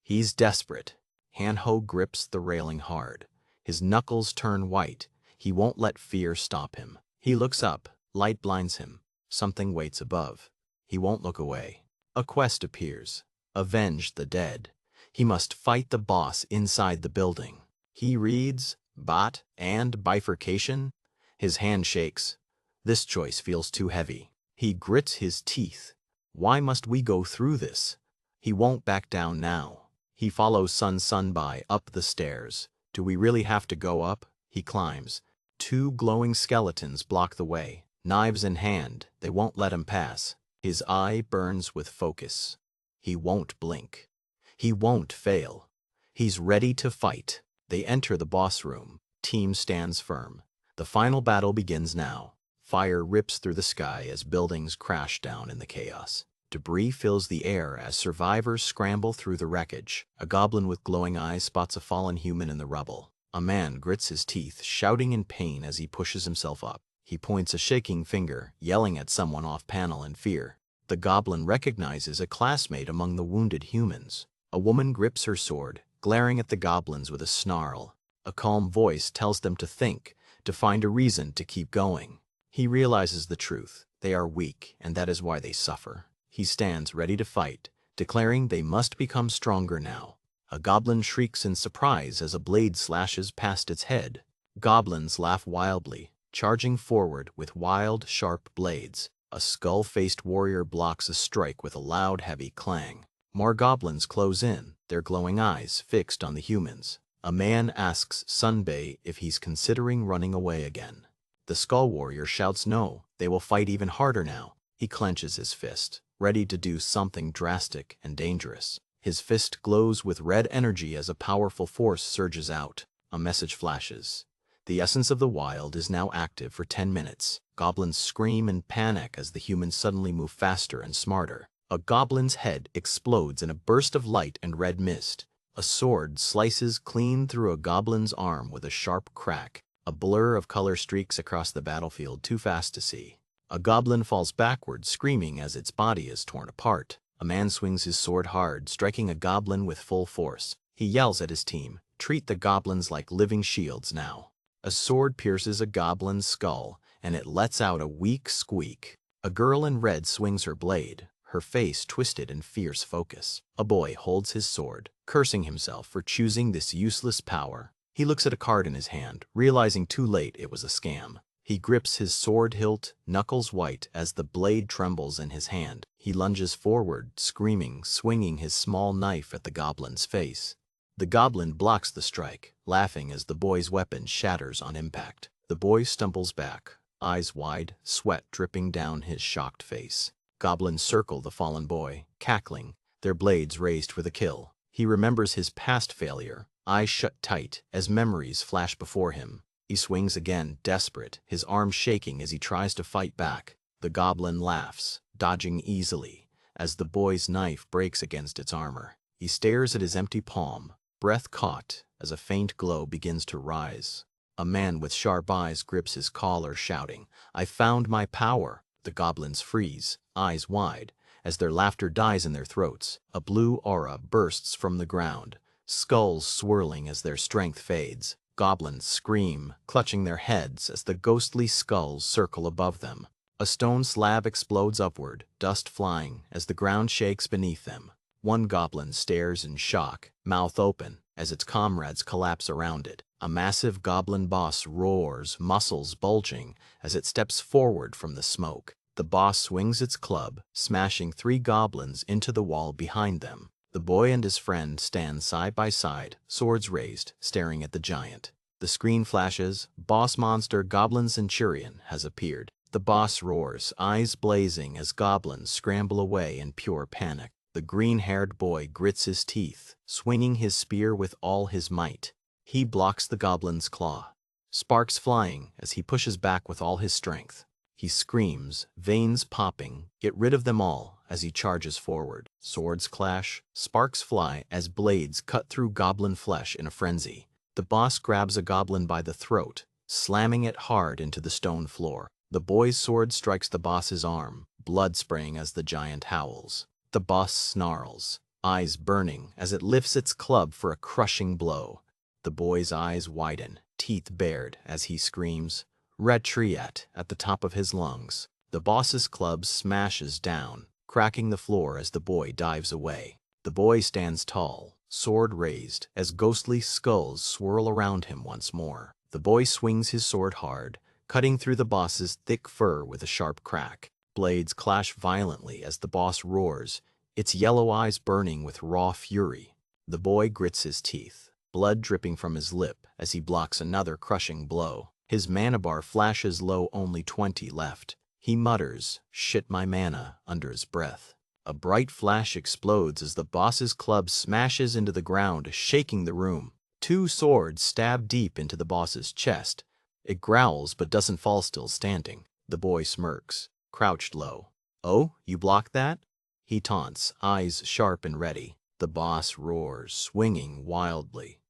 He's desperate. Hanho grips the railing hard. His knuckles turn white. He won't let fear stop him. He looks up. Light blinds him. Something waits above. He won't look away. A quest appears. Avenge the dead. He must fight the boss inside the building. He reads, Bot and bifurcation. His hand shakes. This choice feels too heavy. He grits his teeth. Why must we go through this? He won't back down now. He follows Sunbei up the stairs. Do we really have to go up? He climbs. Two glowing skeletons block the way. Knives in hand, they won't let him pass. His eye burns with focus. He won't blink. He won't fail. He's ready to fight. They enter the boss room. Team stands firm. The final battle begins now. Fire rips through the sky as buildings crash down in the chaos. Debris fills the air as survivors scramble through the wreckage. A goblin with glowing eyes spots a fallen human in the rubble. A man grits his teeth, shouting in pain as he pushes himself up. He points a shaking finger, yelling at someone off-panel in fear. The goblin recognizes a classmate among the wounded humans. A woman grips her sword, glaring at the goblins with a snarl. A calm voice tells them to think. to find a reason to keep going. He realizes the truth. They are weak, and that is why they suffer. He stands ready to fight, declaring they must become stronger now. A goblin shrieks in surprise as a blade slashes past its head. Goblins laugh wildly, charging forward with wild, sharp blades. A skull-faced warrior blocks a strike with a loud, heavy clang. More goblins close in, their glowing eyes fixed on the humans. A man asks Sunbei if he's considering running away again. The skull warrior shouts no, they will fight even harder now. He clenches his fist, ready to do something drastic and dangerous. His fist glows with red energy as a powerful force surges out. A message flashes. The essence of the wild is now active for 10 minutes. Goblins scream in panic as the humans suddenly move faster and smarter. A goblin's head explodes in a burst of light and red mist. A sword slices clean through a goblin's arm with a sharp crack. A blur of color streaks across the battlefield, too fast to see. A goblin falls backward, screaming as its body is torn apart. A man swings his sword hard, striking a goblin with full force. He yells at his team, "Treat the goblins like living shields now." A sword pierces a goblin's skull, and it lets out a weak squeak. A girl in red swings her blade, her face twisted in fierce focus. A boy holds his sword, cursing himself for choosing this useless power. He looks at a card in his hand, realizing too late it was a scam. He grips his sword hilt, knuckles white as the blade trembles in his hand. He lunges forward, screaming, swinging his small knife at the goblin's face. The goblin blocks the strike, laughing as the boy's weapon shatters on impact. The boy stumbles back, eyes wide, sweat dripping down his shocked face. Goblins circle the fallen boy, cackling, their blades raised for the kill. He remembers his past failure, eyes shut tight as memories flash before him. He swings again, desperate, his arms shaking as he tries to fight back. The goblin laughs, dodging easily, as the boy's knife breaks against its armor. He stares at his empty palm, breath caught as a faint glow begins to rise. A man with sharp eyes grips his collar, shouting, "I found my power!" The goblins freeze, eyes wide, as their laughter dies in their throats. A blue aura bursts from the ground, skulls swirling as their strength fades. Goblins scream, clutching their heads as the ghostly skulls circle above them. A stone slab explodes upward, dust flying as the ground shakes beneath them. One goblin stares in shock, mouth open, as its comrades collapse around it. A massive goblin boss roars, muscles bulging, as it steps forward from the smoke. The boss swings its club, smashing 3 goblins into the wall behind them. The boy and his friend stand side by side, swords raised, staring at the giant. The screen flashes, boss monster Goblin Centurion has appeared. The boss roars, eyes blazing as goblins scramble away in pure panic. The green-haired boy grits his teeth, swinging his spear with all his might. He blocks the goblin's claw, sparks flying as he pushes back with all his strength. He screams, veins popping, "Get rid of them all," as he charges forward. Swords clash, sparks fly as blades cut through goblin flesh in a frenzy. The boss grabs a goblin by the throat, slamming it hard into the stone floor. The boy's sword strikes the boss's arm, blood spraying as the giant howls. The boss snarls, eyes burning as it lifts its club for a crushing blow. The boy's eyes widen, teeth bared as he screams, "Retriat," at the top of his lungs. The boss's club smashes down, cracking the floor as the boy dives away. The boy stands tall, sword raised, as ghostly skulls swirl around him once more. The boy swings his sword hard, cutting through the boss's thick fur with a sharp crack. Blades clash violently as the boss roars, its yellow eyes burning with raw fury. The boy grits his teeth, blood dripping from his lip as he blocks another crushing blow. His mana bar flashes low, only 20 left. He mutters, "Shit my mana," under his breath. A bright flash explodes as the boss's club smashes into the ground, shaking the room. 2 swords stab deep into the boss's chest. It growls but doesn't fall, still standing. The boy smirks, crouched low. "Oh, you blocked that?" He taunts, eyes sharp and ready. The boss roars, swinging wildly.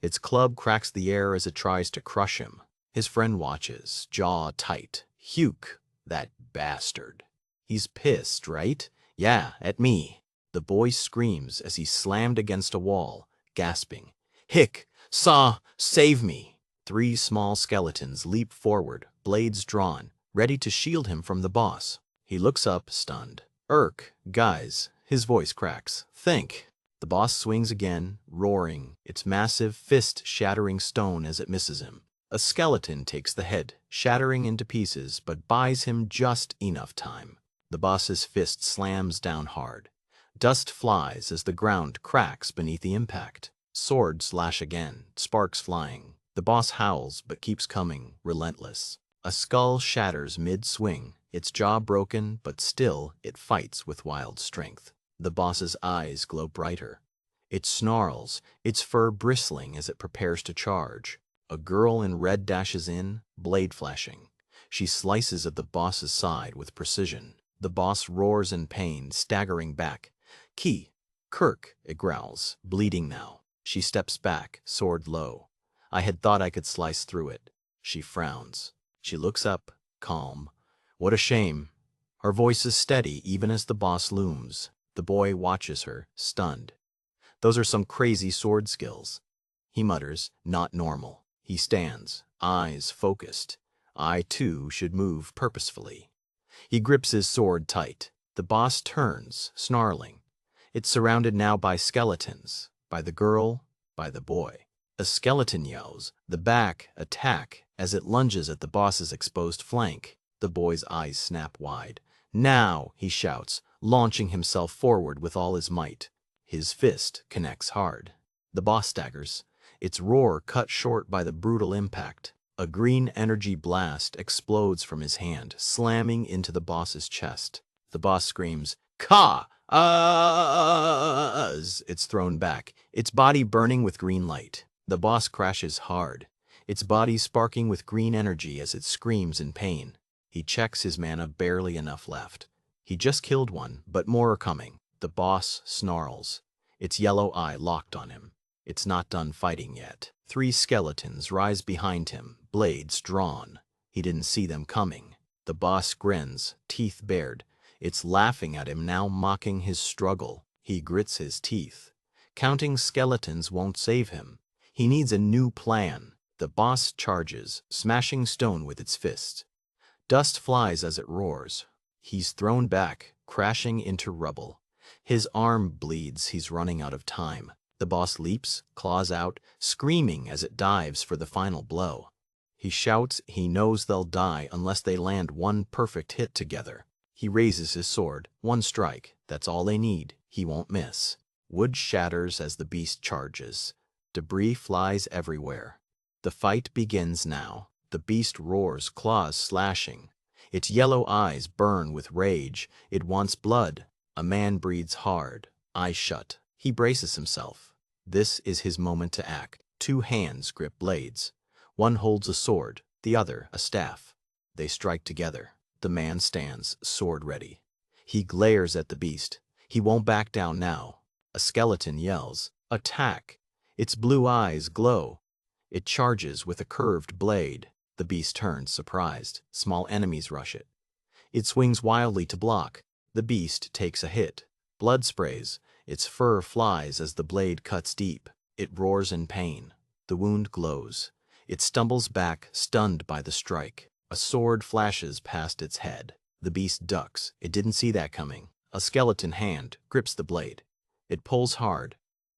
Its club cracks the air as it tries to crush him. His friend watches, jaw tight. "Huke, that bastard. He's pissed, right? Yeah, at me." The boy screams as he's slammed against a wall, gasping, "Hick, Saw, save me." 3 small skeletons leap forward, blades drawn, ready to shield him from the boss. He looks up, stunned. Guys, his voice cracks. Think. The boss swings again, roaring, its massive fist shattering stone as it misses him. A skeleton takes the head, shattering into pieces, but buys him just enough time. The boss's fist slams down hard. Dust flies as the ground cracks beneath the impact. Swords slash again, sparks flying. The boss howls but keeps coming, relentless. A skull shatters mid-swing, its jaw broken, but still it fights with wild strength. The boss's eyes glow brighter. It snarls, its fur bristling as it prepares to charge. A girl in red dashes in, blade flashing. She slices at the boss's side with precision. The boss roars in pain, staggering back. Kirk, it growls, bleeding now. She steps back, sword low. I had thought I could slice through it. She frowns. She looks up, calm. What a shame. Her voice is steady even as the boss looms. The boy watches her, stunned. Those are some crazy sword skills. He mutters, not normal. He stands, eyes focused. I, too, should move purposefully. He grips his sword tight. The boss turns, snarling. It's surrounded now by skeletons, by the girl, by the boy. A skeleton yells, the back, attack, as it lunges at the boss's exposed flank. The boy's eyes snap wide. Now, he shouts, launching himself forward with all his might. His fist connects hard. The boss staggers, its roar cut short by the brutal impact. A green energy blast explodes from his hand, slamming into the boss's chest. The boss screams, Ka! As it's thrown back, its body burning with green light. The boss crashes hard, its body sparking with green energy as it screams in pain. He checks his mana, barely enough left. He just killed one, but more are coming. The boss snarls, its yellow eye locked on him. It's not done fighting yet. 3 skeletons rise behind him, blades drawn. He didn't see them coming. The boss grins, teeth bared. It's laughing at him now, mocking his struggle. He grits his teeth. Counting skeletons won't save him. He needs a new plan. The boss charges, smashing stone with its fist. Dust flies as it roars. He's thrown back, crashing into rubble. His arm bleeds, he's running out of time. The boss leaps, claws out, screaming as it dives for the final blow. He shouts he knows they'll die unless they land one perfect hit together. He raises his sword. One strike, that's all they need. He won't miss. Wood shatters as the beast charges. Debris flies everywhere. The fight begins now. The beast roars, claws slashing. Its yellow eyes burn with rage. It wants blood. A man breathes hard, eyes shut. He braces himself. This is his moment to act. 2 hands grip blades. One holds a sword, the other a staff. They strike together. The man stands, sword ready. He glares at the beast. He won't back down now. A skeleton yells, attack! Its blue eyes glow. It charges with a curved blade. The beast turns, surprised. Small enemies rush it. It swings wildly to block. The beast takes a hit. Blood sprays. Its fur flies as the blade cuts deep. It roars in pain. The wound glows. It stumbles back, stunned by the strike. A sword flashes past its head. The beast ducks. It didn't see that coming. A skeleton hand grips the blade. It pulls hard.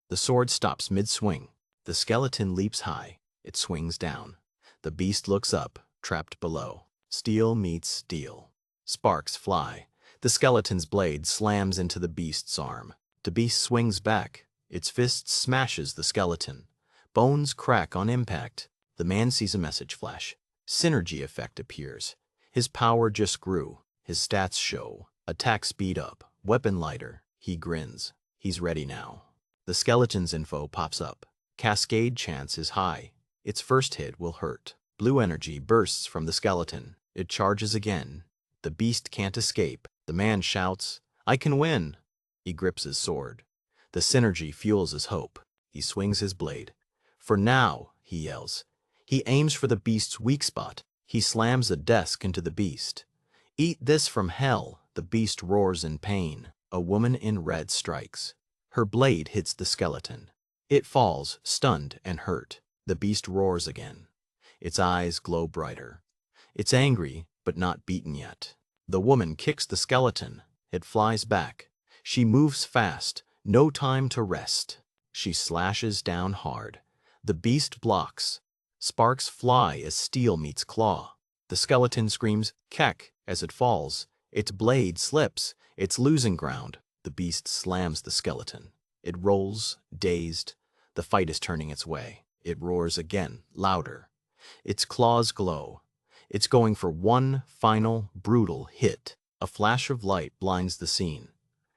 The sword stops mid-swing. The skeleton leaps high. It swings down. The beast looks up, trapped below. Steel meets steel. Sparks fly. The skeleton's blade slams into the beast's arm. The beast swings back. Its fist smashes the skeleton. Bones crack on impact. The man sees a message flash. Synergy effect appears. His power just grew. His stats show. Attack speed up. Weapon lighter. He grins. He's ready now. The skeleton's info pops up. Cascade chance is high. Its first hit will hurt. Blue energy bursts from the skeleton. It charges again. The beast can't escape. The man shouts, I can win. He grips his sword. The synergy fuels his hope. He swings his blade. For now, he yells. He aims for the beast's weak spot. He slams a desk into the beast. Eat this from hell. The beast roars in pain. A woman in red strikes. Her blade hits the skeleton. It falls, stunned and hurt. The beast roars again. Its eyes glow brighter. It's angry, but not beaten yet. The woman kicks the skeleton. It flies back. She moves fast, no time to rest. She slashes down hard. The beast blocks. Sparks fly as steel meets claw. The skeleton screams, "Kek," as it falls. Its blade slips. It's losing ground. The beast slams the skeleton. It rolls, dazed. The fight is turning its way. It roars again, louder. Its claws glow. It's going for one final, brutal hit. A flash of light blinds the scene.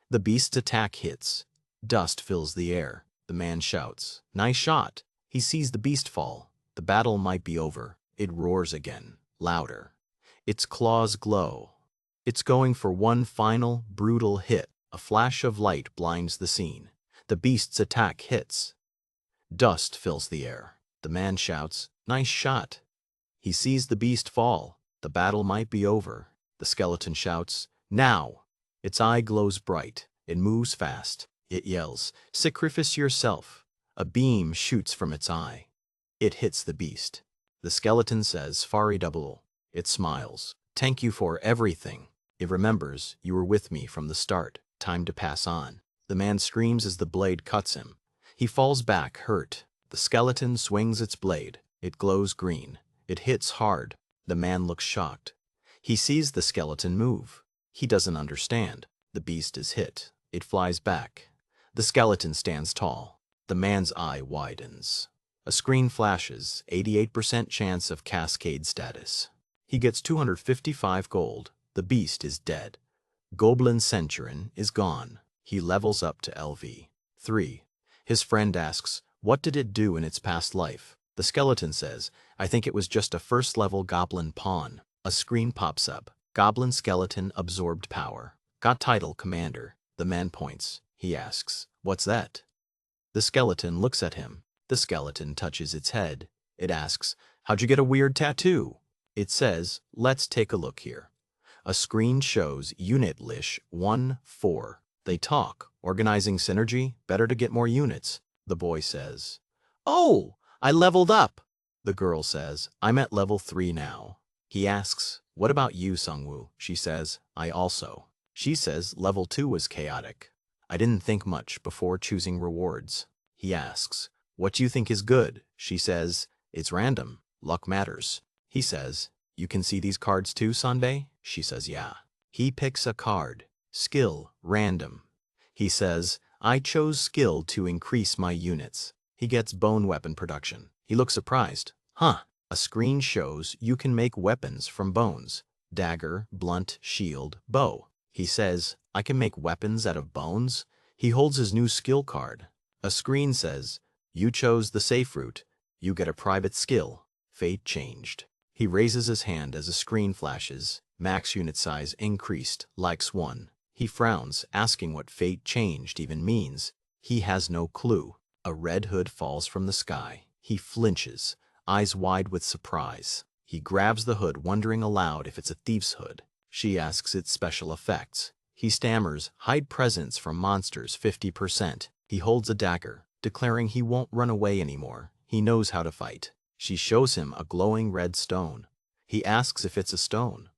The beast's attack hits. Dust fills the air. The man shouts, "Nice shot!" He sees the beast fall. The battle might be over. It roars again, louder. Its claws glow. It's going for one final, brutal hit. A flash of light blinds the scene. The beast's attack hits. Dust fills the air. The man shouts, "Nice shot!" He sees the beast fall. The battle might be over. The skeleton shouts, "Now!" Its eye glows bright. It moves fast. It yells, "Sacrifice yourself." A beam shoots from its eye. It hits the beast. The skeleton says, "Faridabul." It smiles. "Thank you for everything." It remembers, "You were with me from the start. Time to pass on." The man screams as the blade cuts him. He falls back, hurt. The skeleton swings its blade. It glows green. It hits hard. The man looks shocked. He sees the skeleton move. He doesn't understand. The beast is hit. It flies back. The skeleton stands tall. The man's eye widens. A screen flashes, 88% chance of cascade status. He gets 255 gold. The beast is dead. Goblin Centurion is gone. He levels up to LV 3. His friend asks, "What did it do in its past life?" The skeleton says, "I think it was just a first-level goblin pawn." A screen pops up. Goblin skeleton absorbed power. Got title commander. The man points. He asks, "What's that?" The skeleton looks at him. The skeleton touches its head. It asks, "How'd you get a weird tattoo?" It says, "Let's take a look here." A screen shows Unit Lish 1-4. They talk, organizing synergy, better to get more units. The boy says, "Oh, I leveled up." The girl says, "I'm at level 3 now." He asks, "What about you, Sungwoo?" She says, "I also." She says, "Level 2 was chaotic. I didn't think much before choosing rewards." He asks, "What do you think is good?" She says, "It's random. Luck matters." He says, "You can see these cards too, Sanbei?" She says, "Yeah." He picks a card. Skill, random. He says, "I chose skill to increase my units." He gets bone weapon production. He looks surprised. "Huh." A screen shows you can make weapons from bones. Dagger, blunt, shield, bow. He says, "I can make weapons out of bones?" He holds his new skill card. A screen says, "You chose the safe route. You get a private skill. Fate changed." He raises his hand as a screen flashes. Max unit size increased, likes 1. He frowns, asking what fate changed even means. He has no clue. A red hood falls from the sky. He flinches, eyes wide with surprise. He grabs the hood, wondering aloud if it's a thief's hood. She asks its special effects. He stammers, "Hide presence from monsters 50%. He holds a dagger, declaring he won't run away anymore. He knows how to fight. She shows him a glowing red stone. He asks if it's a stone.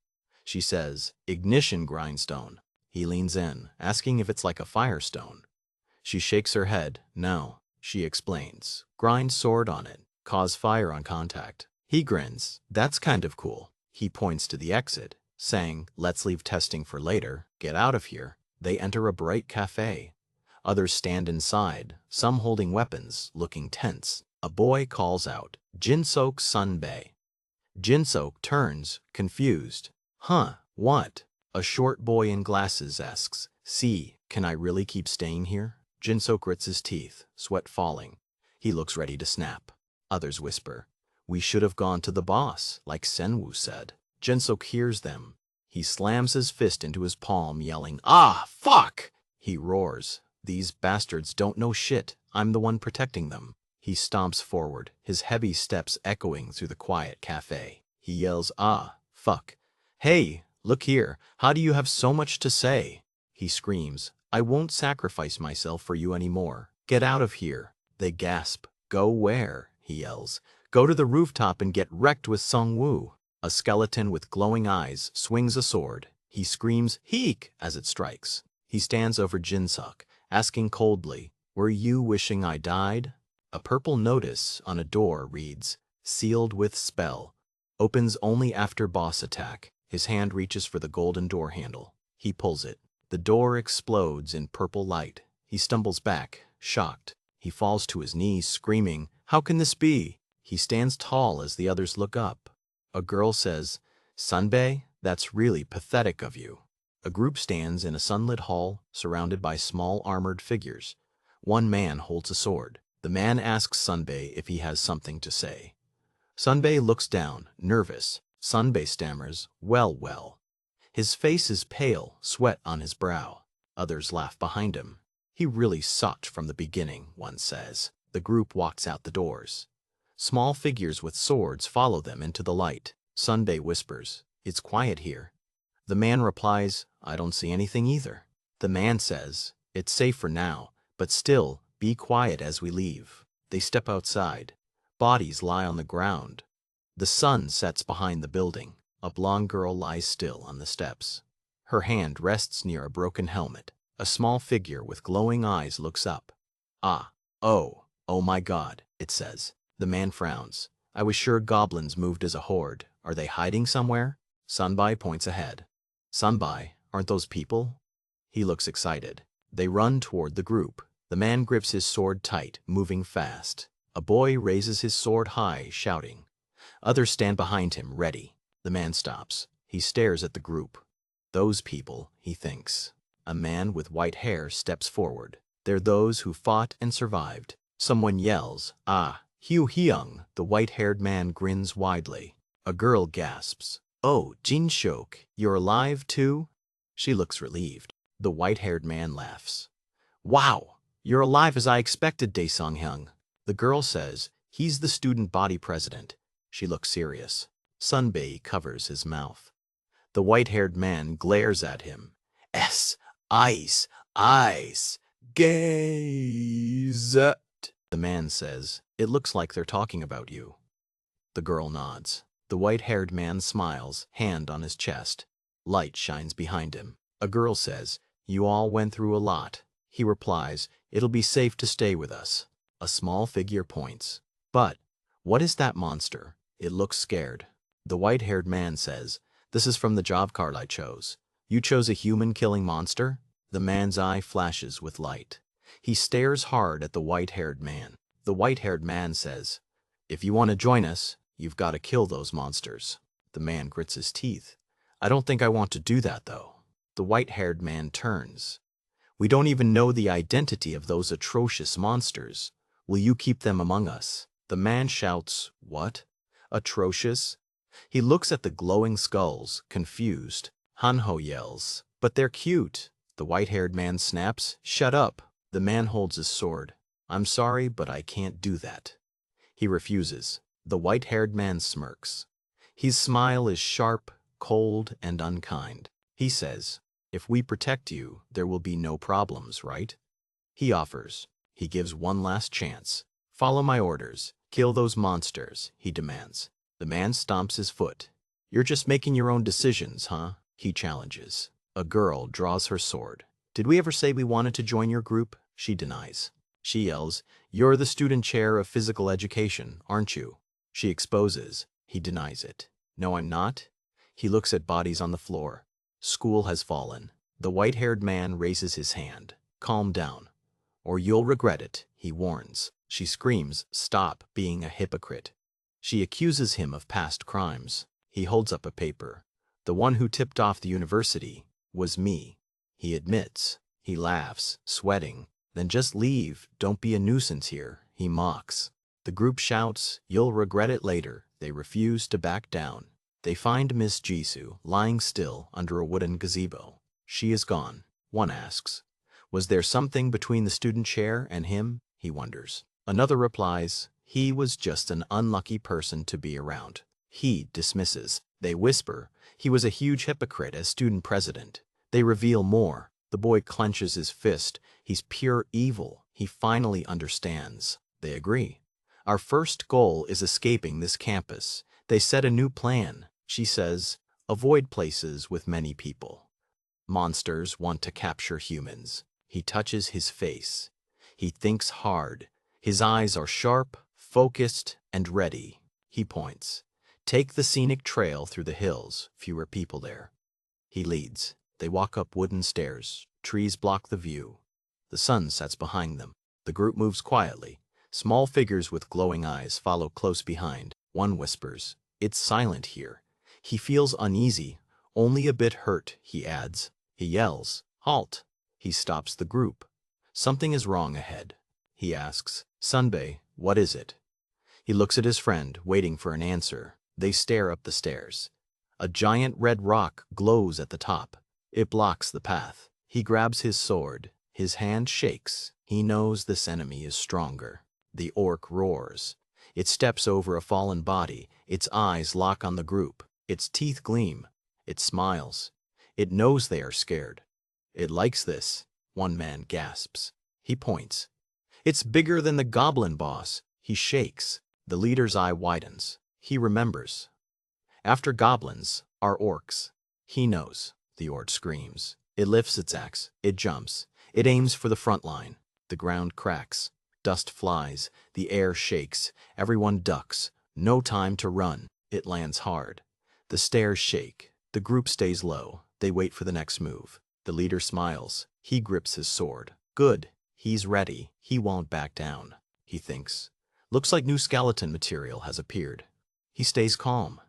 She says, "Ignition grindstone." He leans in, asking if it's like a firestone. She shakes her head, "No." She explains, "Grind sword on it, cause fire on contact." He grins, "That's kind of cool." He points to the exit, saying, "Let's leave testing for later. Get out of here." They enter a bright cafe. Others stand inside, some holding weapons, looking tense. A boy calls out, "Jinsok Sanbei." Jinsok turns, confused. "Huh, what?" A short boy in glasses asks, "See, can I really keep staying here?" Jinsok grits his teeth, sweat falling. He looks ready to snap. Others whisper, "We should have gone to the boss, like Senwoo said." Jinsok hears them. He slams his fist into his palm, yelling, "Ah, fuck!" He roars, "These bastards don't know shit. I'm the one protecting them." He stomps forward, his heavy steps echoing through the quiet cafe. He yells, "Ah, fuck. Hey, look here, how do you have so much to say?" He screams, "I won't sacrifice myself for you anymore. Get out of here." They gasp. "Go where?" He yells. Go to the rooftop and get wrecked with Sung Woo. A skeleton with glowing eyes swings a sword. He screams, "Heek!" as it strikes. He stands over Jin-suk, asking coldly, "Were you wishing I died?" A purple notice on a door reads, "Sealed with spell. Opens only after boss attack." His hand reaches for the golden door handle. He pulls it. The door explodes in purple light. He stumbles back, shocked. He falls to his knees, screaming, "How can this be?" He stands tall as the others look up. A girl says, "Sunbae, that's really pathetic of you." A group stands in a sunlit hall, surrounded by small armored figures. One man holds a sword. The man asks Sunbae if he has something to say. Sunbae looks down, nervous. Sunbae stammers, well. His face is pale, sweat on his brow. Others laugh behind him. "He really sucked from the beginning," one says. The group walks out the doors. Small figures with swords follow them into the light. Sunbae whispers, "It's quiet here." The man replies, "I don't see anything either." The man says, "It's safe for now, but still, be quiet as we leave." They step outside. Bodies lie on the ground. The sun sets behind the building. A blonde girl lies still on the steps. Her hand rests near a broken helmet. A small figure with glowing eyes looks up. Oh my God," it says. The man frowns. "I was sure goblins moved as a horde. Are they hiding somewhere?" Sunbae points ahead. "Sunbae, aren't those people?" He looks excited. They run toward the group. The man grips his sword tight, moving fast. A boy raises his sword high, shouting. Others stand behind him, ready. The man stops. He stares at the group. "Those people," he thinks. A man with white hair steps forward. "They're those who fought and survived." Someone yells, "Ah, Hugh Hyung." The white-haired man grins widely. A girl gasps, "Oh, Jin-shook, you're alive too?" She looks relieved. The white-haired man laughs. "Wow, you're alive as I expected, Dae Sung-hyung." The girl says, "He's the student body president." She looks serious. Sunbae covers his mouth. The white-haired man glares at him. Eyes, gaze. The man says, "It looks like they're talking about you." The girl nods. The white-haired man smiles, hand on his chest. Light shines behind him. A girl says, "You all went through a lot." He replies, "It'll be safe to stay with us." A small figure points. "But, what is that monster? It looks scared." The white-haired man says, "This is from the job card I chose." "You chose a human-killing monster?" The man's eye flashes with light. He stares hard at the white-haired man. The white-haired man says, "If you want to join us, you've got to kill those monsters." The man grits his teeth. "I don't think I want to do that, though." The white-haired man turns. "We don't even know the identity of those atrocious monsters. Will you keep them among us?" The man shouts, "What? Atrocious?" He looks at the glowing skulls, confused. Hanho yells, "But they're cute." The white-haired man snaps, "Shut up." The man holds his sword. "I'm sorry, but I can't do that." He refuses. The white-haired man smirks. His smile is sharp, cold, and unkind. He says, "If we protect you, there will be no problems, right?" He offers. He gives one last chance. "Follow my orders. Kill those monsters," he demands. The man stomps his foot. "You're just making your own decisions, huh?" he challenges. A girl draws her sword. "Did we ever say we wanted to join your group?" She denies. She yells, "You're the student chair of physical education, aren't you?" She exposes. He denies it. "No, I'm not." He looks at bodies on the floor. School has fallen. The white-haired man raises his hand. "Calm down, or you'll regret it," he warns. She screams, "Stop being a hypocrite." She accuses him of past crimes. He holds up a paper. "The one who tipped off the university was me." He admits. He laughs, sweating. "Then just leave. Don't be a nuisance here," he mocks. The group shouts, "You'll regret it later." They refuse to back down. They find Miss Jisoo lying still under a wooden gazebo. She is gone. One asks, "Was there something between the student chair and him?" He wonders. Another replies, "He was just an unlucky person to be around." He dismisses. They whisper, "He was a huge hypocrite as student president." They reveal more. The boy clenches his fist. He's pure evil. He finally understands. They agree. Our first goal is escaping this campus. They set a new plan. She says, avoid places with many people. Monsters want to capture humans. He touches his face. He thinks hard. His eyes are sharp, focused, and ready. He points. Take the scenic trail through the hills, fewer people there. He leads. They walk up wooden stairs. Trees block the view. The sun sets behind them. The group moves quietly. Small figures with glowing eyes follow close behind. One whispers, "It's silent here." He feels uneasy, only a bit hurt, he adds. He yells, "Halt!" He stops the group. Something is wrong ahead. He asks, "Sunbei, what is it?" He looks at his friend, waiting for an answer. They stare up the stairs. A giant red rock glows at the top. It blocks the path. He grabs his sword. His hand shakes. He knows this enemy is stronger. The orc roars. It steps over a fallen body. Its eyes lock on the group. Its teeth gleam. It smiles. It knows they are scared. "It likes this," one man gasps. He points. "It's bigger than the goblin boss." He shakes. The leader's eye widens. He remembers. After goblins are orcs. He knows. The orc screams. It lifts its axe. It jumps. It aims for the front line. The ground cracks. Dust flies. The air shakes. Everyone ducks. No time to run. It lands hard. The stairs shake. The group stays low. They wait for the next move. The leader smiles. He grips his sword. Good. He's ready. He won't back down. He thinks. Looks like new skeleton material has appeared. He stays calm.